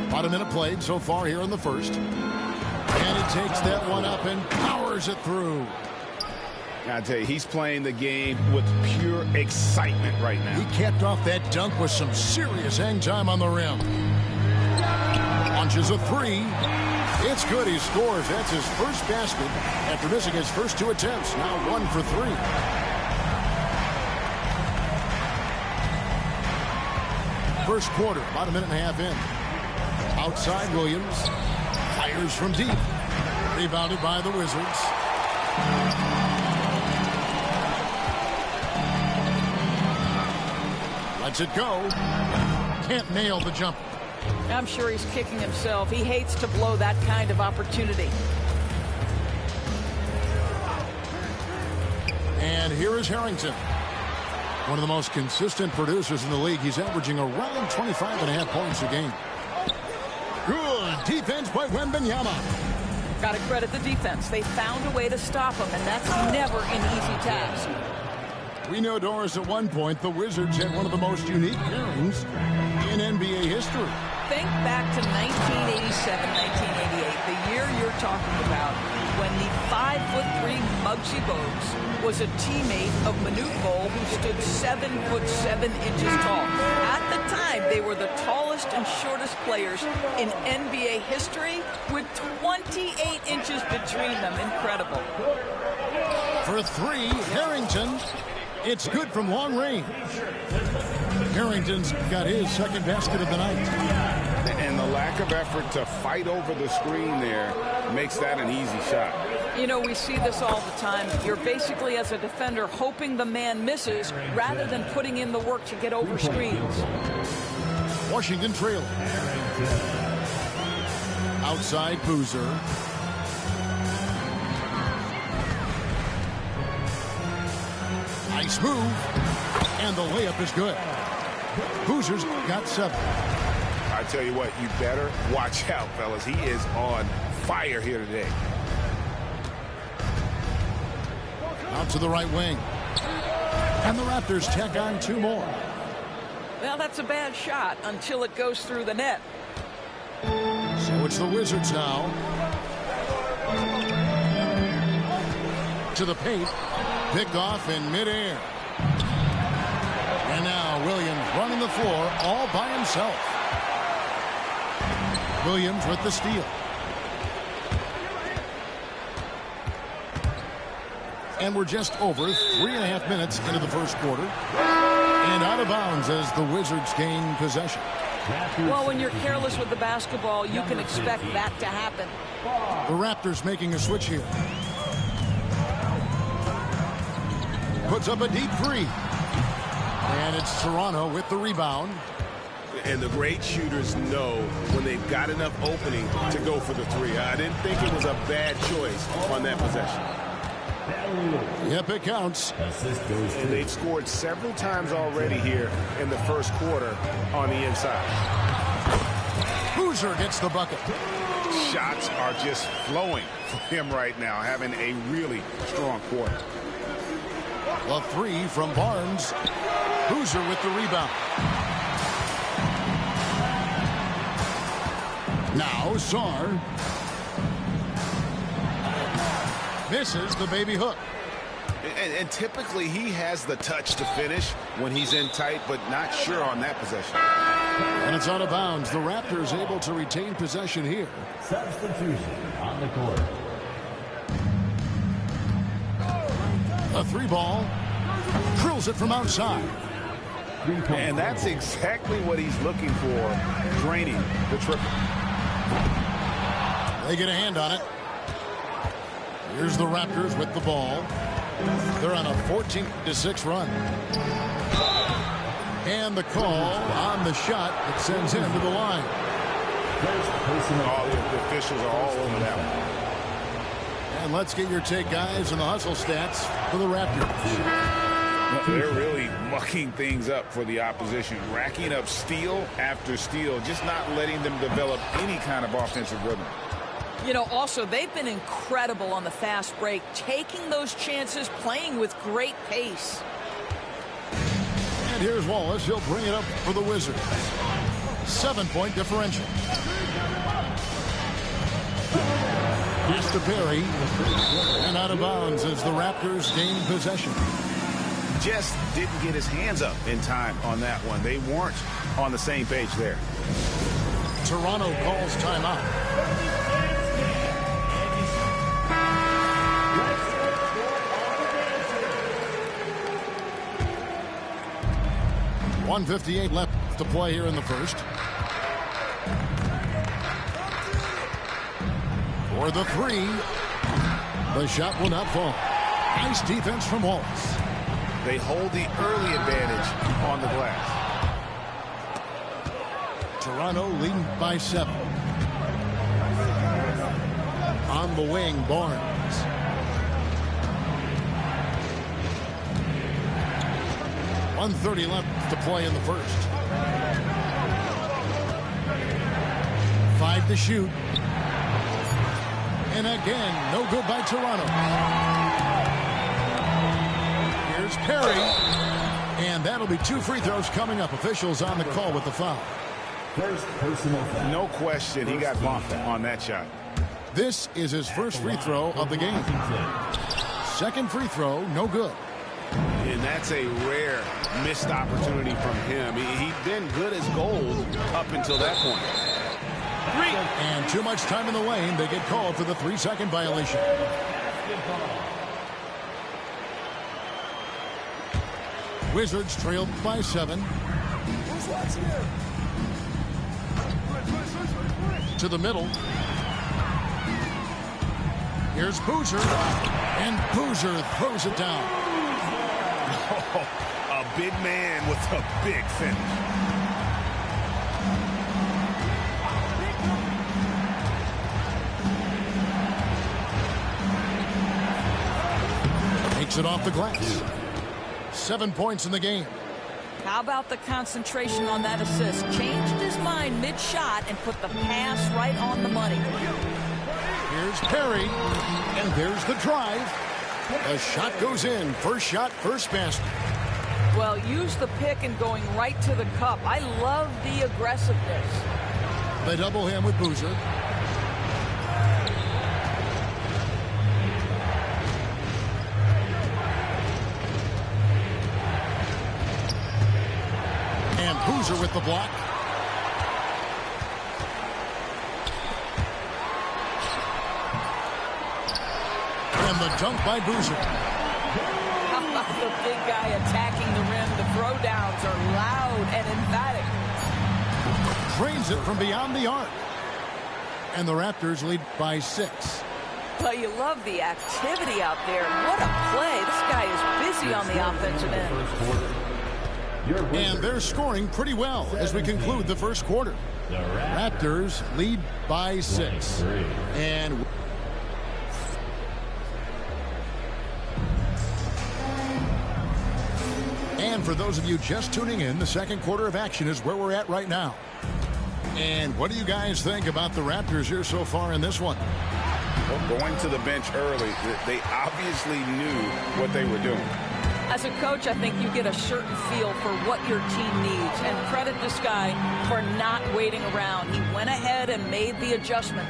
About a minute played so far here in the first. And he takes that one up and powers it through. I tell you, he's playing the game with pure excitement right now. He capped off that dunk with some serious hang time on the rim. Launches a three. It's good. He scores. That's his first basket after missing his first 2 attempts. Now 1 for 3. First quarter, about a minute and a half in. Outside Williams. Fires from deep. Rebounded by the Wizards. Lets it go. Can't nail the jumper. I'm sure he's kicking himself. He hates to blow that kind of opportunity. And here is Harrington. One of the most consistent producers in the league. He's averaging around 25.5 points a game. Good defense by Wembanyama. Got to credit the defense. They found a way to stop him, and that's never an easy task. We know, Doris, at one point the Wizards had one of the most unique pairings in NBA history. Think back to 1987, 1988, the year you're talking about, when the 5'3" Muggsy Bogues was a teammate of Manute Bol, who stood 7'7" tall. At the time, they were the tallest and shortest players in NBA history, with 28 inches between them. Incredible. For 3, Harrington. It's good from long range. Harrington's got his second basket of the night. And the lack of effort to fight over the screen there makes that an easy shot. You know, we see this all the time. You're basically, as a defender, hoping the man misses rather than putting in the work to get over screens. Washington trailing. Outside Boozer. Nice move. And the layup is good. Boozer's got 7. I tell you what, you better watch out, fellas. He is on fire here today. Out to the right wing. And the Raptors tack on 2 more. Well, that's a bad shot until it goes through the net. So it's the Wizards now. To the paint. Picked off in midair. And now Williams running the floor all by himself. Williams with the steal. And we're just over 3.5 minutes into the first quarter. And out of bounds as the Wizards gain possession. Well, when you're careless with the basketball, you can expect that to happen. The Raptors making a switch here. Puts up a deep 3. And it's Toronto with the rebound. And the great shooters know when they've got enough opening to go for the 3. I didn't think it was a bad choice on that possession. Yep, it counts. And they've scored several times already here in the first quarter on the inside. Boozer gets the bucket. Shots are just flowing for him right now, having a really strong quarter. The 3 from Barnes. Boozer with the rebound. Now Sarr. Misses the baby hook. And typically he has the touch to finish when he's in tight, but not sure on that possession. And it's out of bounds. The Raptors able to retain possession here. Substitution on the court. A 3 ball. Drills it from outside. And that's exactly what he's looking for, draining the triple. They get a hand on it. Here's the Raptors with the ball. They're on a 14-6 run. And the call on the shot that sends him to the line. All the officials are all over that one. And let's get your take, guys, on the hustle stats for the Raptors. They're really mucking things up for the opposition, racking up steal after steal, just not letting them develop any kind of offensive rhythm. You know, also, they've been incredible on the fast break, taking those chances, playing with great pace. And here's Wallace. He'll bring it up for the Wizards. 7-point differential. Here's to Perry. And out of bounds as the Raptors gain possession. Just didn't get his hands up in time on that one. They weren't on the same page there. Toronto calls timeout. .158 left to play here in the first. For the three. The shot will not fall. Nice defense from Wallace. They hold the early advantage on the glass. Toronto leading by 7. On the wing, Barnes. .130 left to play in the first. 5 to shoot. And again, no good by Toronto. Here's Perry. And that'll be 2 free throws coming up. Officials on the call with the foul. First personal foul. No question, he got bumped on that shot. This is his first free throw of the game. Second free throw, no good. And that's a rare missed opportunity from him. He'd been good as gold up until that point. And too much time in the lane. They get called for the 3-second violation. Wizards trailed by 7. To the middle. Here's Boozer. And Boozer throws it down. Oh, a big man with a big finish. Takes it off the glass. 7 points in the game. How about the concentration on that assist? Changed his mind mid-shot and put the pass right on the money. Here's Perry. And there's the drive. The shot goes in. First shot, first basket. Well, use the pick and going right to the cup. I love the aggressiveness. They double him with Boozer. And Boozer with the block. And the dunk by Boozer. How about the big guy attacking the rim? The throwdowns are loud and emphatic. Drains it from beyond the arc. And the Raptors lead by 6. Well, you love the activity out there. What a play. This guy is busy on the offensive end. And they're scoring pretty well as we conclude the first quarter. Raptors lead by 6. And for those of you just tuning in, the second quarter of action is where we're at right now. And what do you guys think about the Raptors here so far in this one? Well, going to the bench early, they obviously knew what they were doing. As a coach, I think you get a certain feel for what your team needs. And credit this guy for not waiting around. He went ahead and made the adjustment.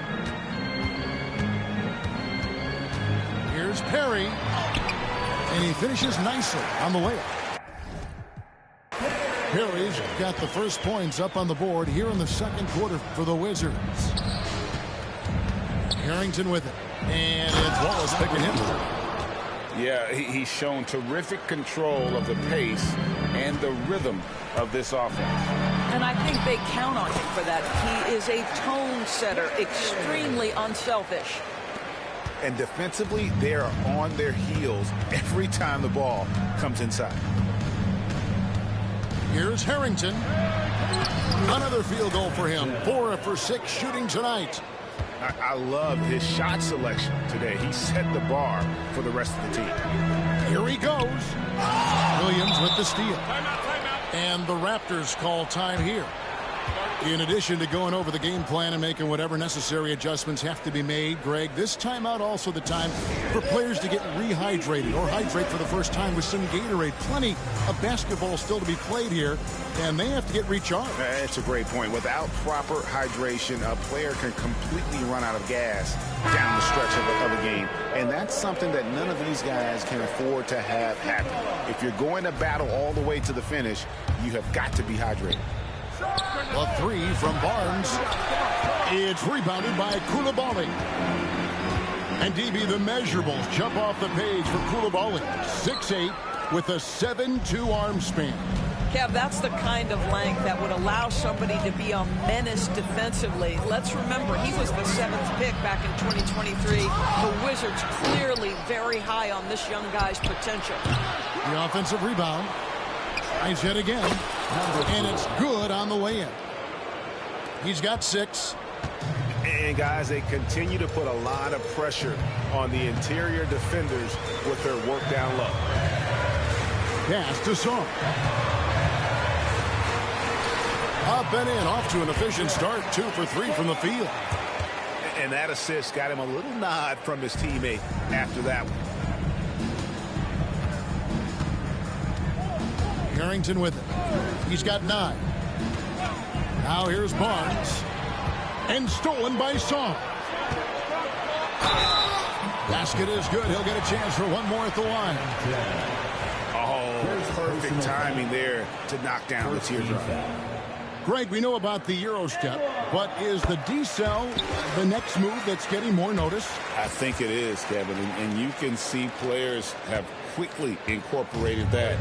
Here's Perry. And he finishes nicely on the layup. Perry's got the first points up on the board here in the second quarter for the Wizards. Harrington with it. And it's Wallace picking him. Yeah, he's shown terrific control of the pace and the rhythm of this offense. And I think they count on him for that. He is a tone setter, extremely unselfish. And defensively, they are on their heels every time the ball comes inside. Here's Harrington. Another field goal for him. 4 for 6 shooting tonight. I love his shot selection today. He set the bar for the rest of the team. Here he goes. Williams with the steal. And the Raptors call time here. In addition to going over the game plan and making whatever necessary adjustments have to be made, Greg, this timeout also the time for players to get rehydrated or hydrate for the first time with some Gatorade. Plenty of basketball still to be played here, and they have to get recharged. That's a great point. Without proper hydration, a player can completely run out of gas down the stretch of a game, and that's something that none of these guys can afford to have happen. If you're going to battle all the way to the finish, you have got to be hydrated. A three from Barnes. It's rebounded by Koulibaly. And DB, the measurables jump off the page for Koulibaly. 6'8" with a 7'2" arm span. Kev, that's the kind of length that would allow somebody to be a menace defensively. Let's remember, he was the 7th pick back in 2023. The Wizards clearly very high on this young guy's potential. The offensive rebound. Tries yet again. And it's good on the way in. He's got 6. And, guys, they continue to put a lot of pressure on the interior defenders with their work down low. Pass to Song. Up and in, off to an efficient start. 2 for 3 from the field. And that assist got him a little nod from his teammate after that one. Harrington with it. He's got 9. Now here's Barnes. And stolen by Song. Basket is good. He'll get a chance for one more at the line. Oh, perfect timing there to knock down the teardrop. Greg, we know about the Euro step, but is the decel the next move that's getting more notice? I think it is, Kevin, and you can see players have quickly incorporated that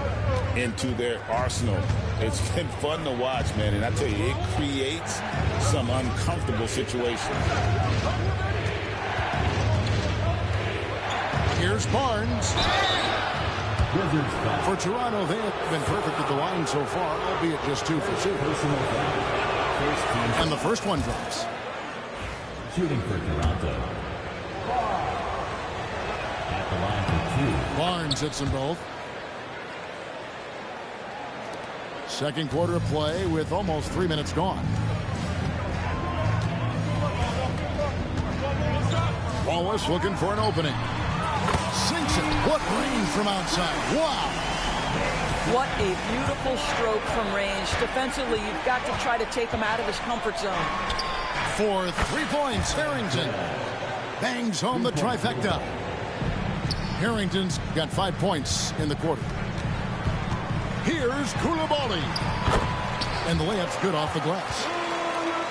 into their arsenal. It's been fun to watch, man, and I tell you, it creates some uncomfortable situations. Here's Barnes. For Toronto, they have been perfect at the line so far, albeit just 2 for 2. And the first one drops. Shooting for Toronto. At the line for 2. Barnes hits them both. Second quarter of play with almost 3 minutes gone. Wallace looking for an opening. Sinks it. What range from outside. Wow. What a beautiful stroke from range. Defensively, you've got to try to take him out of his comfort zone. For 3 points, Harrington bangs home the trifecta. Harrington's got 5 points in the quarter. Here's Koulibaly. And the layup's good off the glass.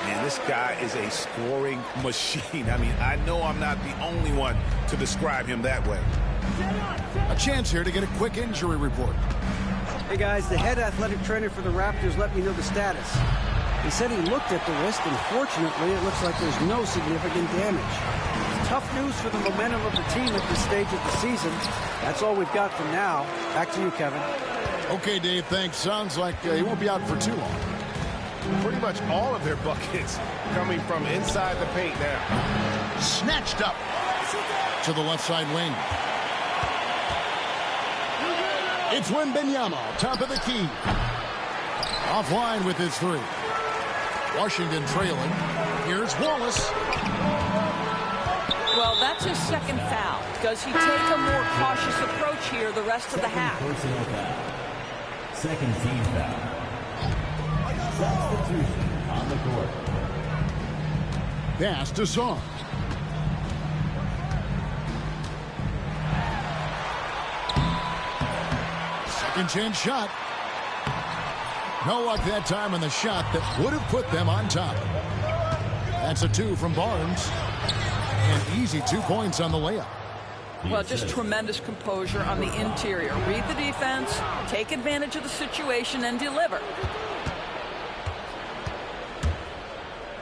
Man, this guy is a scoring machine. I mean, I know I'm not the only one to describe him that way. A chance here to get a quick injury report. Hey, guys, the head athletic trainer for the Raptors let me know the status. He said he looked at the wrist, and fortunately, it looks like there's no significant damage. Tough news for the momentum of the team at this stage of the season. That's all we've got for now. Back to you, Kevin. Okay, Dave, thanks. Sounds like he won't be out for too long. Pretty much all of their buckets coming from inside the paint now. Snatched up to the left side wing. It's Wembanyama, top of the key. Offline with his 3. Washington trailing. Here's Wallace. Well, that's his second foul. Does he take a more cautious approach here the rest of the half? Personal foul. Second team foul. Substitution on the court. Pass to Song. Second chance shot. No luck that time on the shot that would have put them on top. That's a 2 from Barnes. And easy 2 points on the layup. Well, just tremendous composure on the interior. Read the defense, take advantage of the situation, and deliver.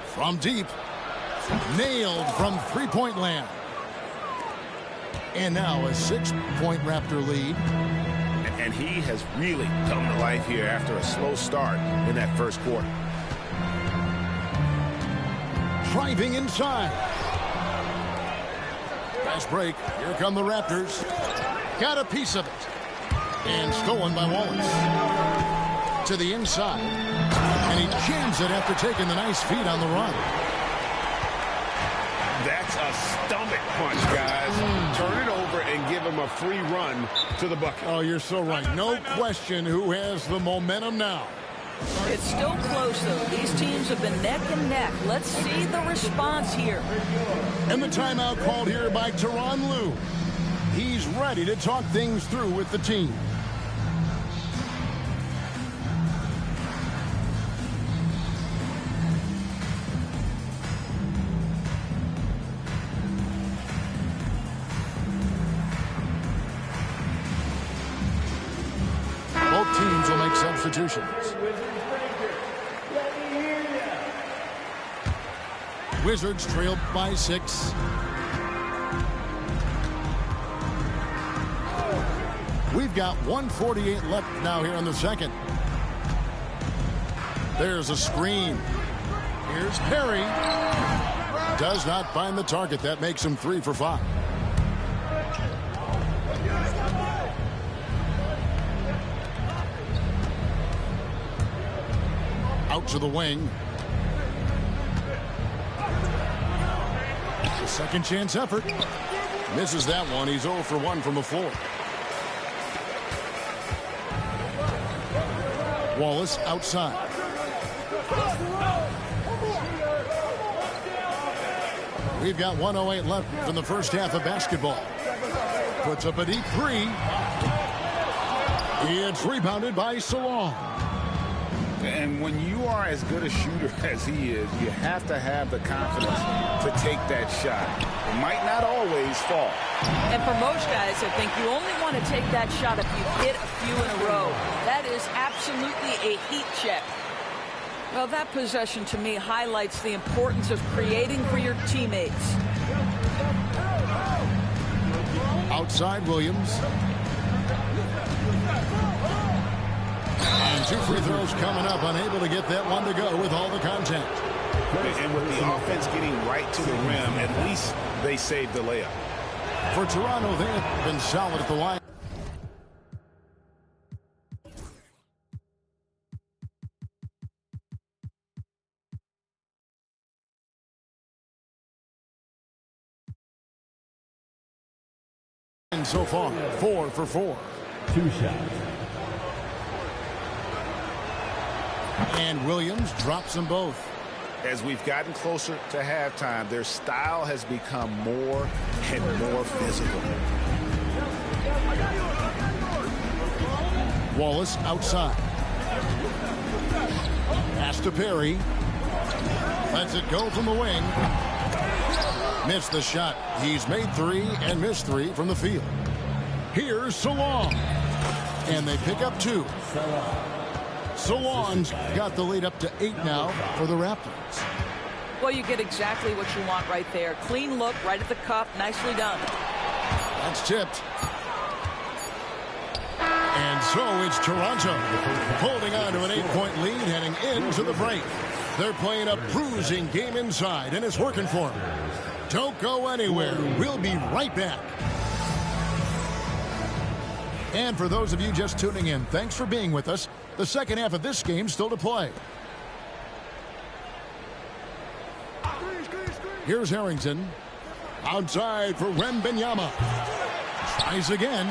From deep. Nailed from 3-point land. And now a 6-point Raptor lead. And he has really come to life here after a slow start in that first quarter. Driving inside. Fast break. Here come the Raptors. Got a piece of it. And stolen by Wallace. To the inside. And he jams it after taking the nice feed on the run. That's a stomach punch, guys. Turn it over and give him a free run to the bucket. Oh, you're so right. No question who has the momentum now. It's still close, though. These teams have been neck and neck. Let's see the response here. And the timeout called here by Tyronn Lue. He's ready to talk things through with the team. Both teams will make substitutions. Wizards trailed by 6. We've got 1:48 left now here in the second. There's a screen. Here's Perry. Does not find the target. That makes him 3 for 5. Out to the wing. A second chance effort. Misses that one. He's 0 for 1 from the floor. Wallace outside. We've got 1:08 left in the first half of basketball. Puts up a deep 3. It's rebounded by Salon. And when you are as good a shooter as he is, you have to have the confidence to take that shot. It might not always fall. And for most guys, I think you only want to take that shot if you hit a few in a row. That is absolutely a heat check. Well, that possession to me highlights the importance of creating for your teammates. Outside Williams. And 2 free throws coming up. Unable to get that one to go with all the contact. And with the offense getting right to the rim, at least they saved the layup. For Toronto, they have been solid at the line. And so far, 4 for 4. 2 shots. And Williams drops them both. As we've gotten closer to halftime, their style has become more and more physical. Wallace outside. Pass to Perry. Lets it go from the wing. Missed the shot. He's made 3 and missed 3 from the field. Here's Salon. And they pick up 2. Salon's got the lead up to 8 now for the Raptors. Well, you get exactly what you want right there. Clean look right at the cup. Nicely done. That's tipped. And so it's Toronto holding on to an 8-point lead heading into the break. They're playing a bruising game inside, and it's working for them. Don't go anywhere. We'll be right back. And for those of you just tuning in, thanks for being with us. The second half of this game still to play. Here's Harrington. Outside for Wembanyama. Tries again.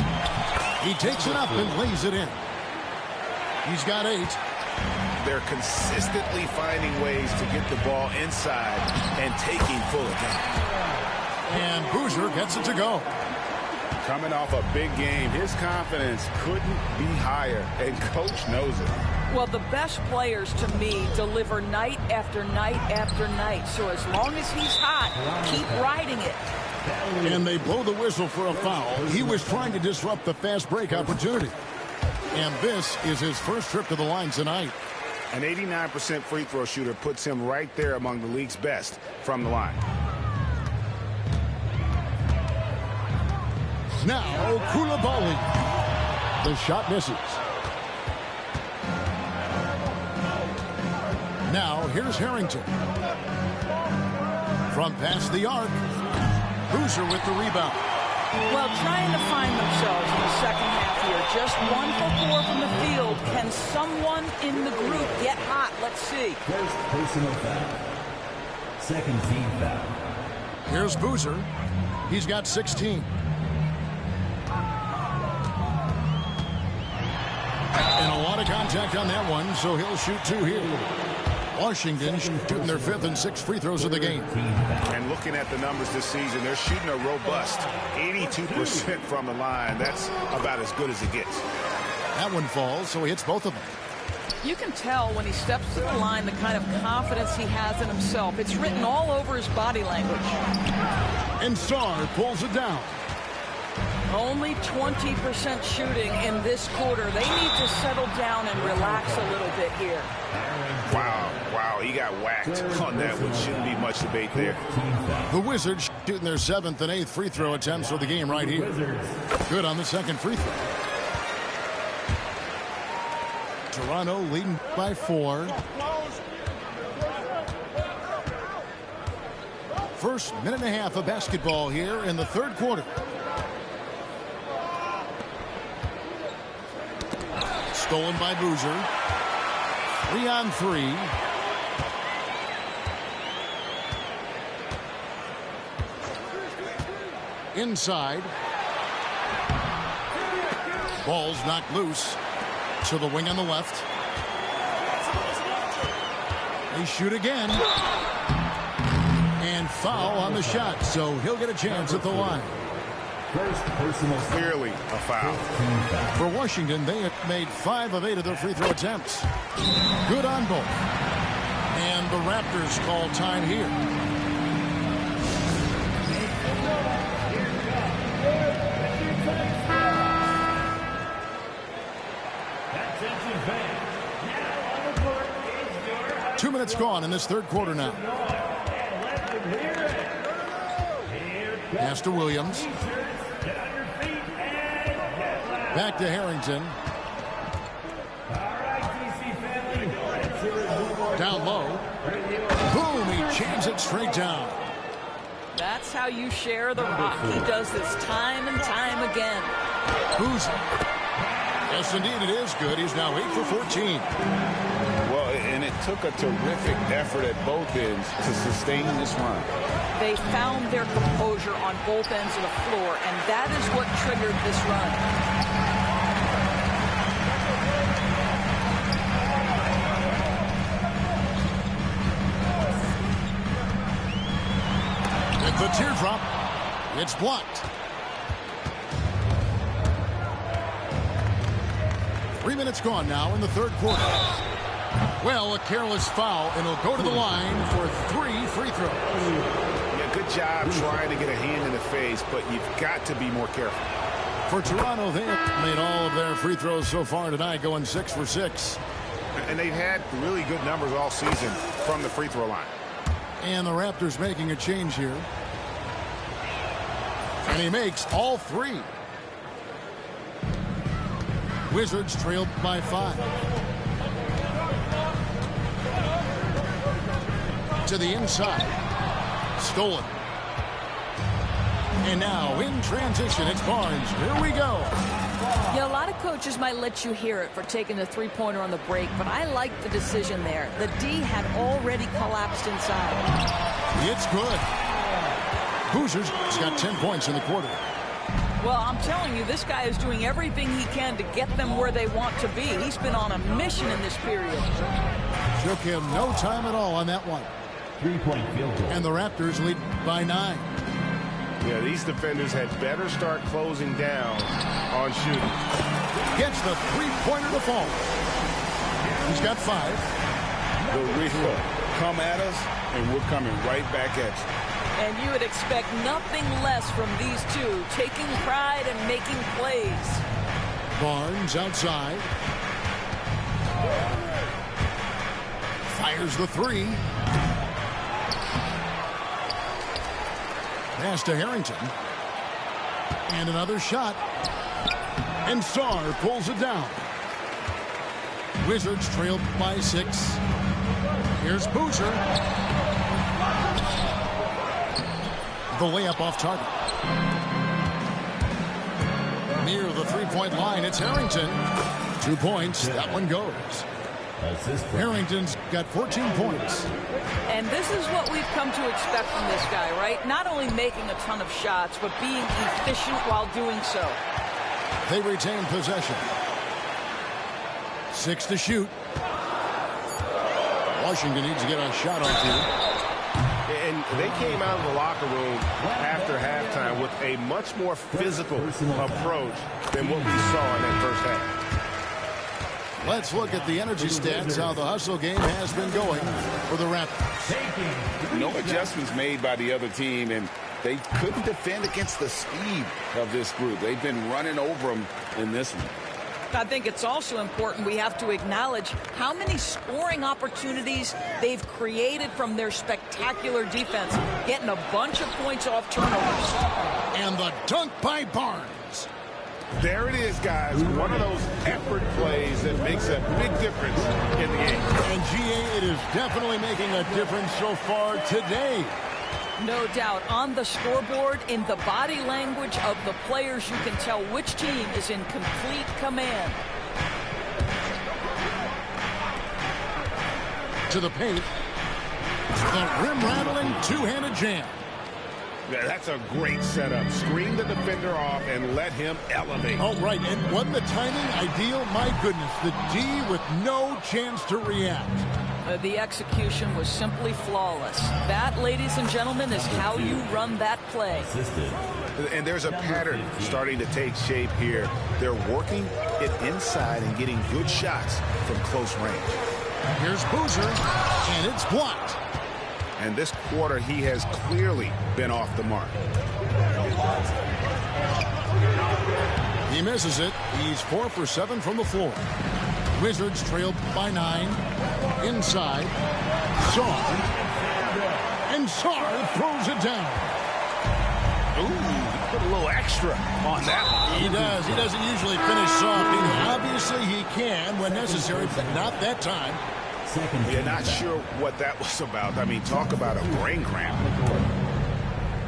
He takes it up and lays it in. He's got 8. They're consistently finding ways to get the ball inside and taking full advantage. And Boozer gets it to go. Coming off a big game, his confidence couldn't be higher, and coach knows it. Well, the best players, to me, deliver night after night after night. So as long as he's hot, keep riding it. And they blow the whistle for a foul. He was trying to disrupt the fast break opportunity. And this is his first trip to the line tonight. An 89% free throw shooter puts him right there among the league's best from the line. Now, Koulibaly. The shot misses. Now, here's Harrington. From past the arc. Boozer with the rebound. Well, trying to find themselves in the second half here. Just 1 for 4 from the field. Can someone in the group get hot? Let's see. First personal foul. Second team foul. Here's Boozer. He's got 16. And a lot of contact on that one, so he'll shoot 2 here. Washington shooting their 5th and 6th free throws of the game. And looking at the numbers this season, they're shooting a robust 82% from the line. That's about as good as it gets. That one falls, so he hits both of them. You can tell when he steps to the line the kind of confidence he has in himself. It's written all over his body language. And Sarr pulls it down. Only 20% shooting in this quarter. They need to settle down and relax a little bit here. Wow, he got whacked on that one. Shouldn't be much debate there. The Wizards shooting their 7th and 8th free throw attempts for the game right here. Good on the second free throw. Toronto leading by 4. First minute and a half of basketball here in the third quarter. Stolen by Boozer. 3-on-3. Inside. Ball's knocked loose to the wing on the left. They shoot again. And foul on the shot, so he'll get a chance at the line. First personal foul. Clearly a foul. For Washington, they have made 5 of 8 of their free throw attempts. Good on both. And the Raptors call time here. Attention fans. Now on the court is your 2 minutes gone in this third quarter now. Pass to Williams. Back to Harrington. Down low. Boom, he jams it straight down. That's how you share the rock. He does this time and time again. Who's? Yes, indeed, it is good. He's now 8 for 14. Well, and it took a terrific effort at both ends to sustain this run. They found their composure on both ends of the floor, and that is what triggered this run. The teardrop. It's blocked. 3 minutes gone now in the third quarter. Well, a careless foul, and he'll go to the line for 3 free throws. Yeah, good job trying to get a hand in the face, but you've got to be more careful. For Toronto, they have made all of their free throws so far tonight, going 6 for 6. And they've had really good numbers all season from the free throw line. And the Raptors making a change here. And he makes all 3. Wizards trailed by 5. To the inside. Stolen. And now in transition, it's Barnes. Here we go. Yeah, a lot of coaches might let you hear it for taking the three-pointer on the break, but I like the decision there. The D had already collapsed inside. It's good. Boozer's got 10 points in the quarter. Well, I'm telling you, this guy is doing everything he can to get them where they want to be. He's been on a mission in this period. Took him no time at all on that one. 3-point field goal. And the Raptors lead by 9. Yeah, these defenders had better start closing down on shooting. Gets the three-pointer to fall. He's got 5. The real come at us, and we're coming right back at you. And you would expect nothing less from these two, taking pride and making plays. Barnes outside. Fires the 3. Pass to Harrington. And another shot. And Sarr pulls it down. Wizards trailed by 6. Here's Boozer. The layup off target. Near the three-point line, it's Harrington. 2 points. That one goes. Harrington's got 14 points. And this is what we've come to expect from this guy, right? Not only making a ton of shots, but being efficient while doing so. They retain possession. 6 to shoot. Washington needs to get a shot off here. And they came out of the locker room after halftime with a much more physical approach than what we saw in that first half. Let's look at the energy stats, how the hustle game has been going for the Raptors. No adjustments made by the other team, and they couldn't defend against the speed of this group. They've been running over them in this one. I think it's also important we have to acknowledge how many scoring opportunities they've created from their spectacular defense, getting a bunch of points off turnovers. And the dunk by Barnes. There it is, guys. One of those effort plays that makes a big difference in the game. And GA, it is definitely making a difference so far today. No doubt. On the scoreboard, in the body language of the players, you can tell which team is in complete command. To the paint. The rim-rattling two-handed jam. Yeah, that's a great setup. Screen the defender off and let him elevate. Oh, right. And wasn't the timing ideal? My goodness. The D with no chance to react. The execution was simply flawless. That, ladies and gentlemen, is how you run that play. And there's a pattern starting to take shape here. They're working it inside and getting good shots from close range. Here's Boozer, and it's blocked. And this quarter, he has clearly been off the mark. He misses it. He's 4 for 7 from the floor. Wizards trailed by 9. Inside. Sarr. And Sarr throws it down. Ooh, he put a little extra on that one. He does. He doesn't usually finish soft either. Obviously, he can when necessary, but not that time. You're not sure what that was about. I mean, talk about a brain cramp.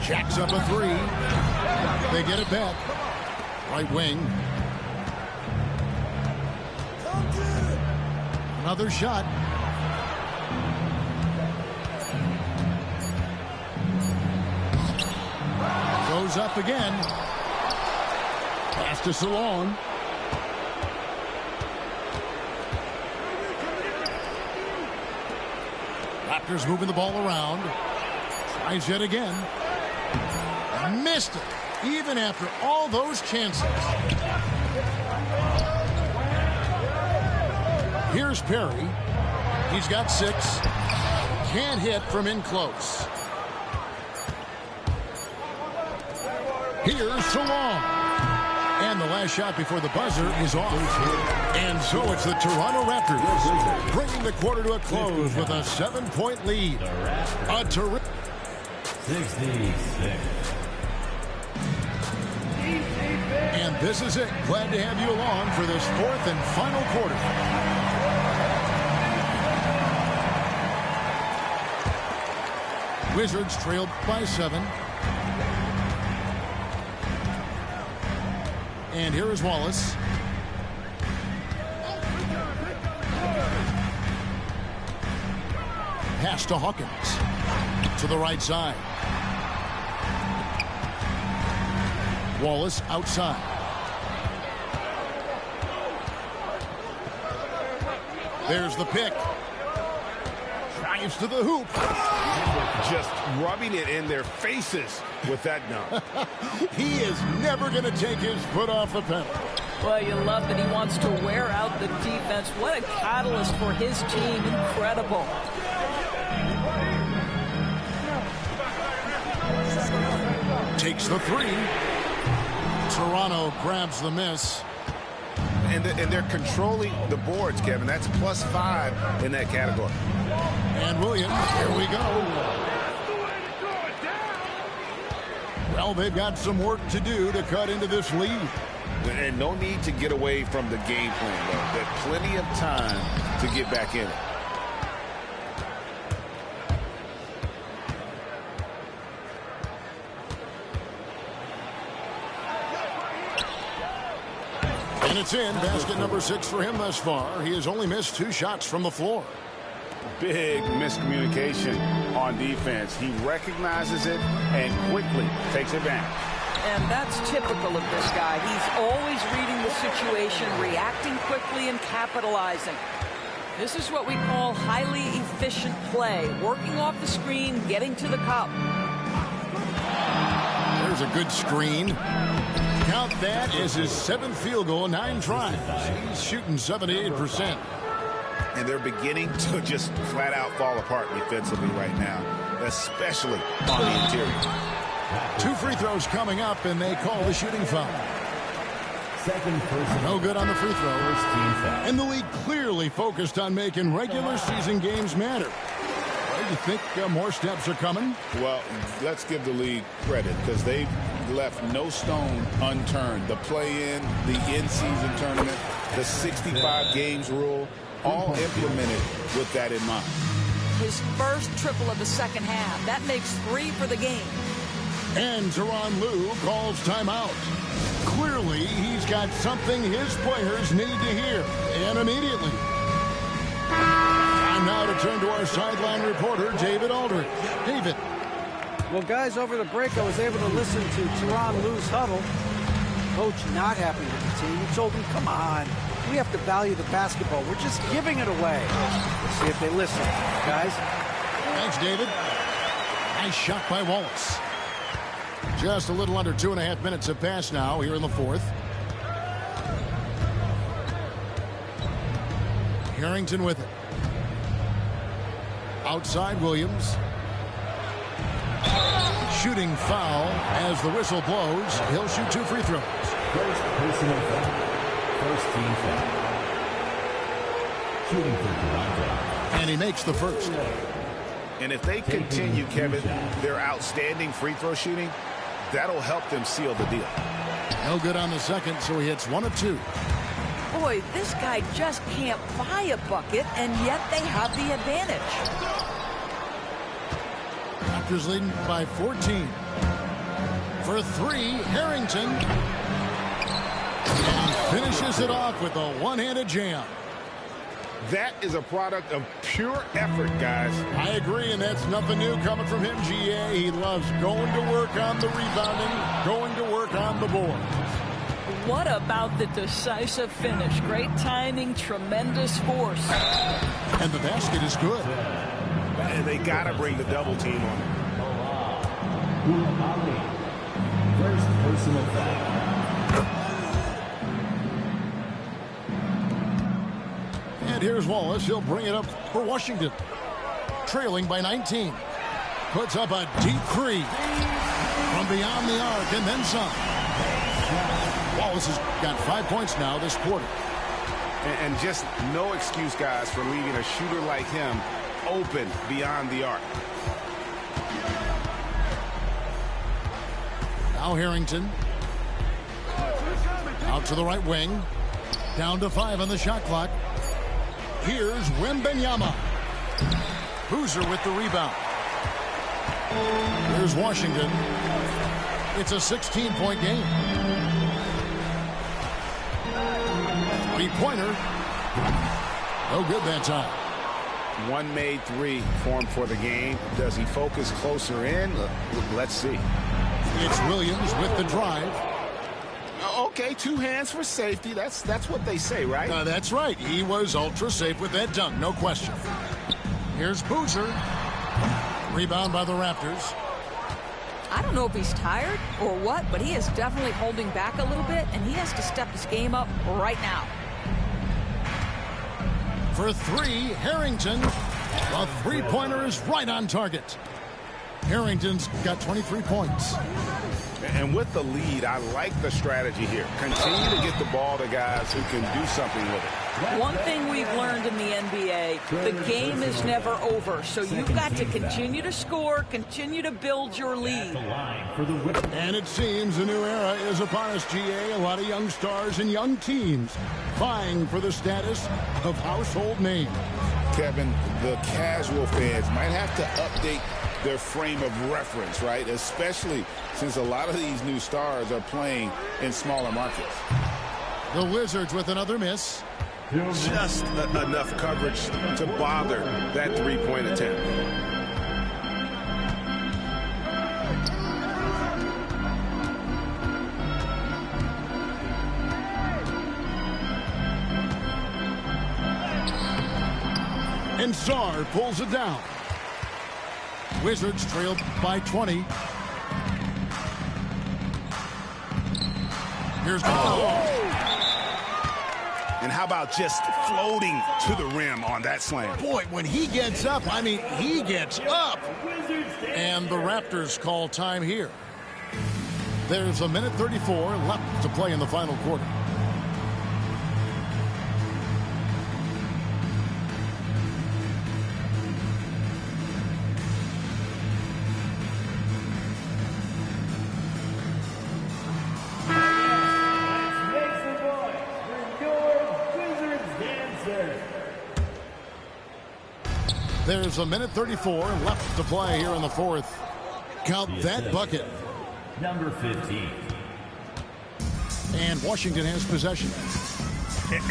Jacks up a 3. They get it back. Right wing. Another shot. Goes up again. Pass to Salon. Raptors moving the ball around. Tries yet again. Missed it, even after all those chances. Here's Perry. He's got 6. Can't hit from in close. Here's Salon. And the last shot before the buzzer is off. And so it's the Toronto Raptors bringing the quarter to a close with a 7-point lead. A terrific 66. And this is it. Glad to have you along for this 4th and final quarter. Wizards trailed by 7. And here is Wallace. Pass to Hawkins. To the right side. Wallace outside. There's the pick. Drives to the hoop. Just rubbing it in their faces with that dunk. He is never going to take his foot off the pedal. Well, you love that he wants to wear out the defense. What a catalyst for his team. Incredible. Takes the 3. Toronto grabs the miss. And they're controlling the boards, Kevin. That's +5 in that category. And Williams, here we go. Well, they've got some work to do to cut into this lead. And no need to get away from the game plan, though. There's plenty of time to get back in it. And it's in. Basket number 6 for him thus far. He has only missed 2 shots from the floor. Big miscommunication on defense. He recognizes it and quickly takes advantage. And that's typical of this guy. He's always reading the situation, reacting quickly, and capitalizing. This is what we call highly efficient play. Working off the screen, getting to the cup. There's a good screen. Count that as his 7th field goal, 9 tries. He's shooting 78%. And they're beginning to just flat out fall apart defensively right now, especially on the interior. 2 free throws coming up, and they call the shooting foul. No good on the free throw. And the league clearly focused on making regular season games matter. Do you think more steps are coming? Well, let's give the league credit because they've left no stone unturned. The play-in, the in-season tournament, the 65 games rule, all implemented with that in mind. His first triple of the second half. That makes 3 for the game. And Tyronn Lue calls timeout. Clearly, he's got something his players need to hear, and immediately. Time now to turn to our sideline reporter, David Aldridge. David. Well, guys, over the break, I was able to listen to Tyronn Lue's huddle. Coach not happy with the team. He told them, come on, we have to value the basketball. We're just giving it away. Let's see if they listen, guys. Thanks, David. Nice shot by Wallace. Just a little under 2.5 minutes have passed now here in the 4th. Harrington with it. Outside Williams. Shooting foul as the whistle blows. He'll shoot 2 free throws. First personal foul. First team foul. Shooting for Toronto. And he makes the first. And if they continue, Kevin, their outstanding free throw shooting, that'll help them seal the deal. No good on the second, so he hits 1 of 2. Boy, this guy just can't buy a bucket, and yet they have the advantage. Raptors leading by 14. For 3, Harrington. And he finishes it off with a one-handed jam. That is a product of pure effort, guys. I agree, and that's nothing new coming from him, GA. He loves going to work on the rebounding, going to work on the board. What about the decisive finish? Great timing, tremendous force. And the basket is good. And they got to bring the double team on him. First personal foul. And here's Wallace. He'll bring it up for Washington. Trailing by 19. Puts up a deep 3 from beyond the arc and then some. Wallace has got 5 points now this quarter. And just no excuse, guys, for leaving a shooter like him open beyond the arc. Now Harrington. Out to the right wing. Down to 5 on the shot clock. Here's Wembanyama. Boozer with the rebound. Here's Washington. It's a 16-point game. 3-pointer. No good that time. One made 3 formed for the game. Does he focus closer in? Let's see. It's Williams with the drive. Okay, 2 hands for safety. That's what they say, right? That's right. He was ultra safe with that dunk, no question. Here's Boozer. Rebound by the Raptors. I don't know if he's tired or what, but he is definitely holding back a little bit, and he has to step his game up right now. For 3, Harrington. The 3-pointer is right on target. Harrington's got 23 points. And with the lead, I like the strategy here. Continue to get the ball to guys who can do something with it. One thing we've learned in the NBA, the game is never over. So you've got to continue to score, continue to build your lead. And it seems a new era is upon us, GA. A lot of young stars and young teams vying for the status of household names. Kevin, the casual fans might have to update their frame of reference, right? Especially since a lot of these new stars are playing in smaller markets. The Wizards with another miss. Just enough coverage to bother that three-point attempt. And Czar pulls it down. Wizards trailed by 20. Here's And how about just floating to the rim on that slam? Boy, when he gets up, I mean, he gets up. And the Raptors call time here. There's a minute 34 left to play in the final quarter. There's a minute 34 left to play here in the fourth. Count that bucket. Number 15. And Washington has possession.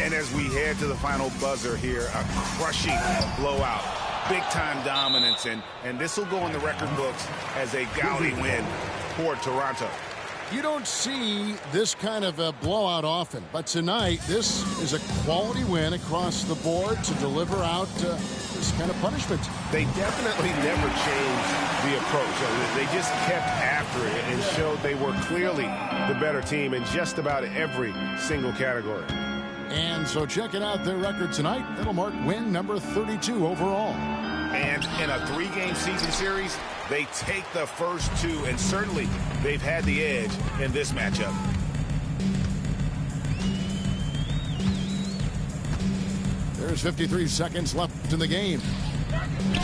And as we head to the final buzzer here, a crushing blowout. Big-time dominance. And this will go in the record books as a gaudy win for Toronto. You don't see this kind of a blowout often, but tonight this is a quality win across the board to deliver out this kind of punishment. They definitely never changed the approach. They just kept after it and showed they were clearly the better team in just about every single category. And so checking out their record tonight, that'll mark win number 32 overall. And in a three-game season series, they take the first two, and certainly they've had the edge in this matchup. There's 53 seconds left in the game.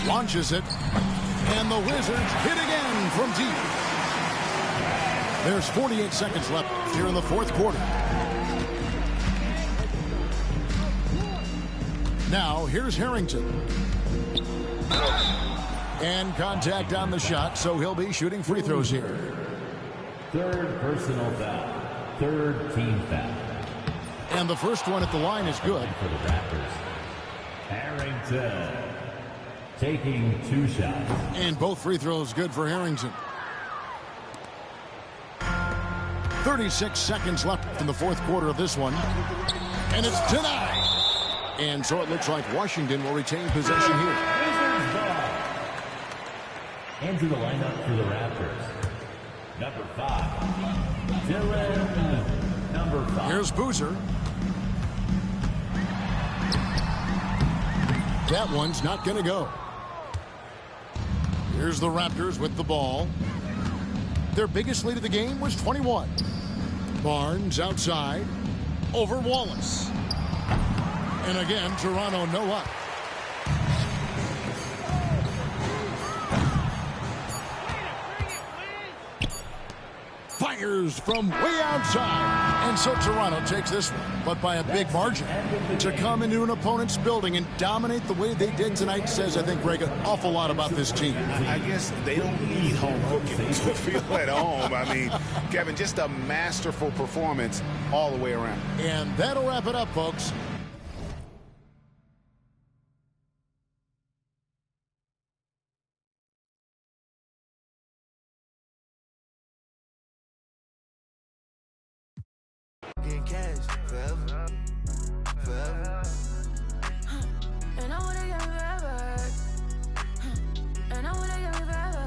Launches it, and the Wizards hit again from deep. There's 48 seconds left here in the fourth quarter. Now, here's Harrington. And contact on the shot, so he'll be shooting free throws here. Third personal foul. Third team foul. And the first one at the line is good. For the Raptors, Harrington taking 2 shots. And both free throws good for Harrington. 36 seconds left in the fourth quarter of this one. And it's denied. And so it looks like Washington will retain possession here. Into the lineup for the Raptors. Number 5, Dylan. Number 5. Here's Boozer. That one's not going to go. Here's the Raptors with the ball. Their biggest lead of the game was 21. Barnes outside. Over Wallace. And again, Toronto no luck. Fires from way outside. And so Toronto takes this one, but by a big margin. To come into an opponent's building and dominate the way they did tonight says, I think, Greg, an awful lot about this team. I guess they don't need home cooking to feel at home. I mean, Kevin, just a masterful performance all the way around. And that'll wrap it up, folks. Getting cash forever, forever. And I wanna get me forever. And I wanna get me forever.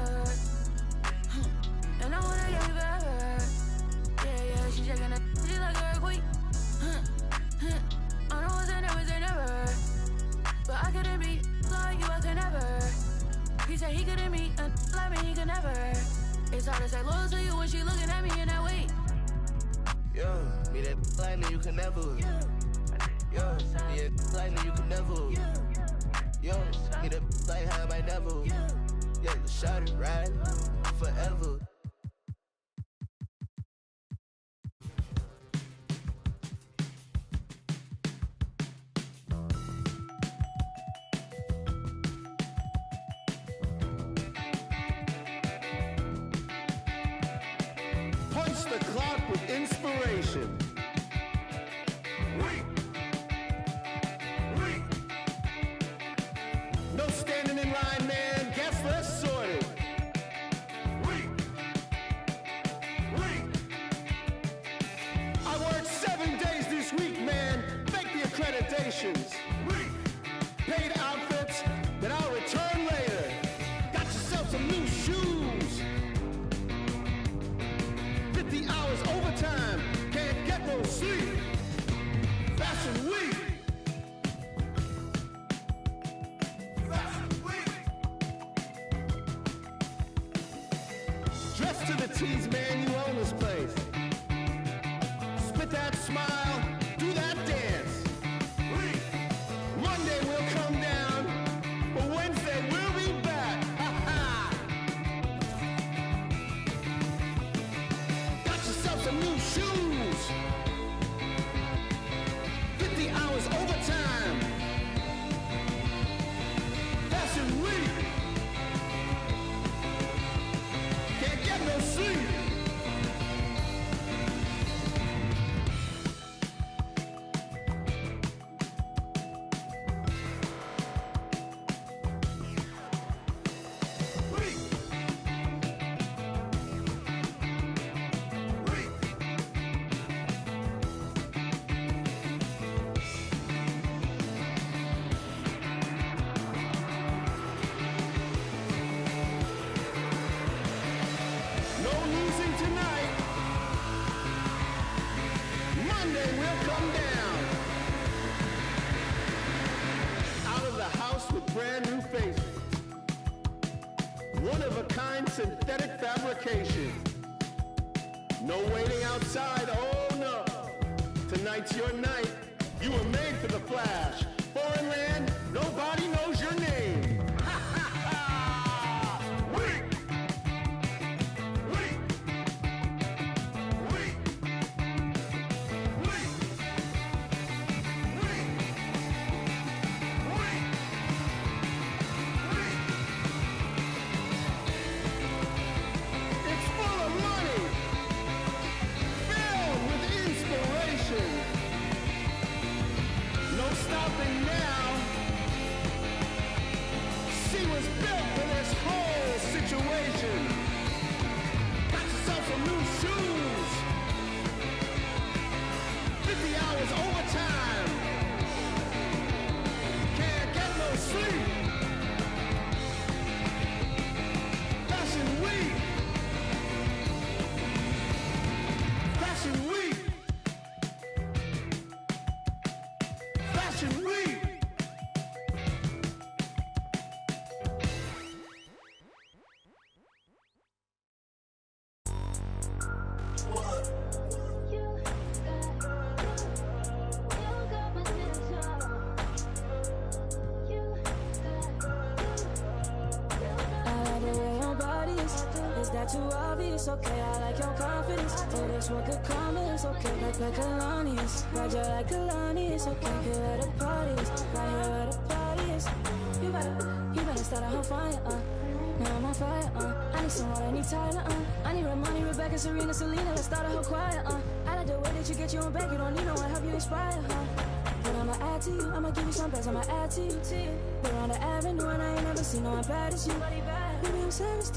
And I wanna get me forever. Yeah, she checking it, she like a earthquake. I know it's never say never, but I couldn't be like you, I could never. He said he couldn't meet like me, he could never. It's hard to say loyal to you when she looking at me in that way. Yo, me that like me, you can never. Yo, me that like me, you can never. Yo, me that like how I might never. Yeah, shot it right forever. Punch the clock with inspiration. accreditations, paid outfits that I'll return later. Got yourself some new shoes. 50 hours overtime, can't get no sleep. Fashion week. Dressed to the T's, man, you own this place. Spit that smile, do that dance. Monday we'll come down, but Wednesday we'll be back. Ha ha! Got yourself some new shoes. 50 hours overtime. Fashion week. Can't get no sleep. No losing tonight. Monday we'll come down. Out of the house with brand new faces. One of a kind synthetic fabrication. No waiting outside, oh no. Tonight's your night. You were made for the flash. Foreign land, nobody knows your name. Ha ha ha! Weak! Weak! Weak! Weak! Weak! Weak! Weak! It's full of money, filled with inspiration. No stopping now. She was built for this whole situation. Got yourself some new shoes. 50 hours overtime. Can't get no sleep. Fashion week. Fashion week. Fashion week. Is that too obvious? Okay, I like your confidence. Oh, that's what could come is okay. Like Kalani is, Roger like Kalani is okay. Here where the party is, right here where the party is. You better start a whole fire, Now I'm on fire, I need some water, I need Tyler, I need Ramani, Rebecca, Serena, Selena. Let's start a whole choir, I like the way that you get your own back. You don't need no one, help you inspire, But I'ma add to you, I'ma give you some best, I'ma add to you. We're on the avenue and I ain't never seen no one bad as you. Baby, I'm serious.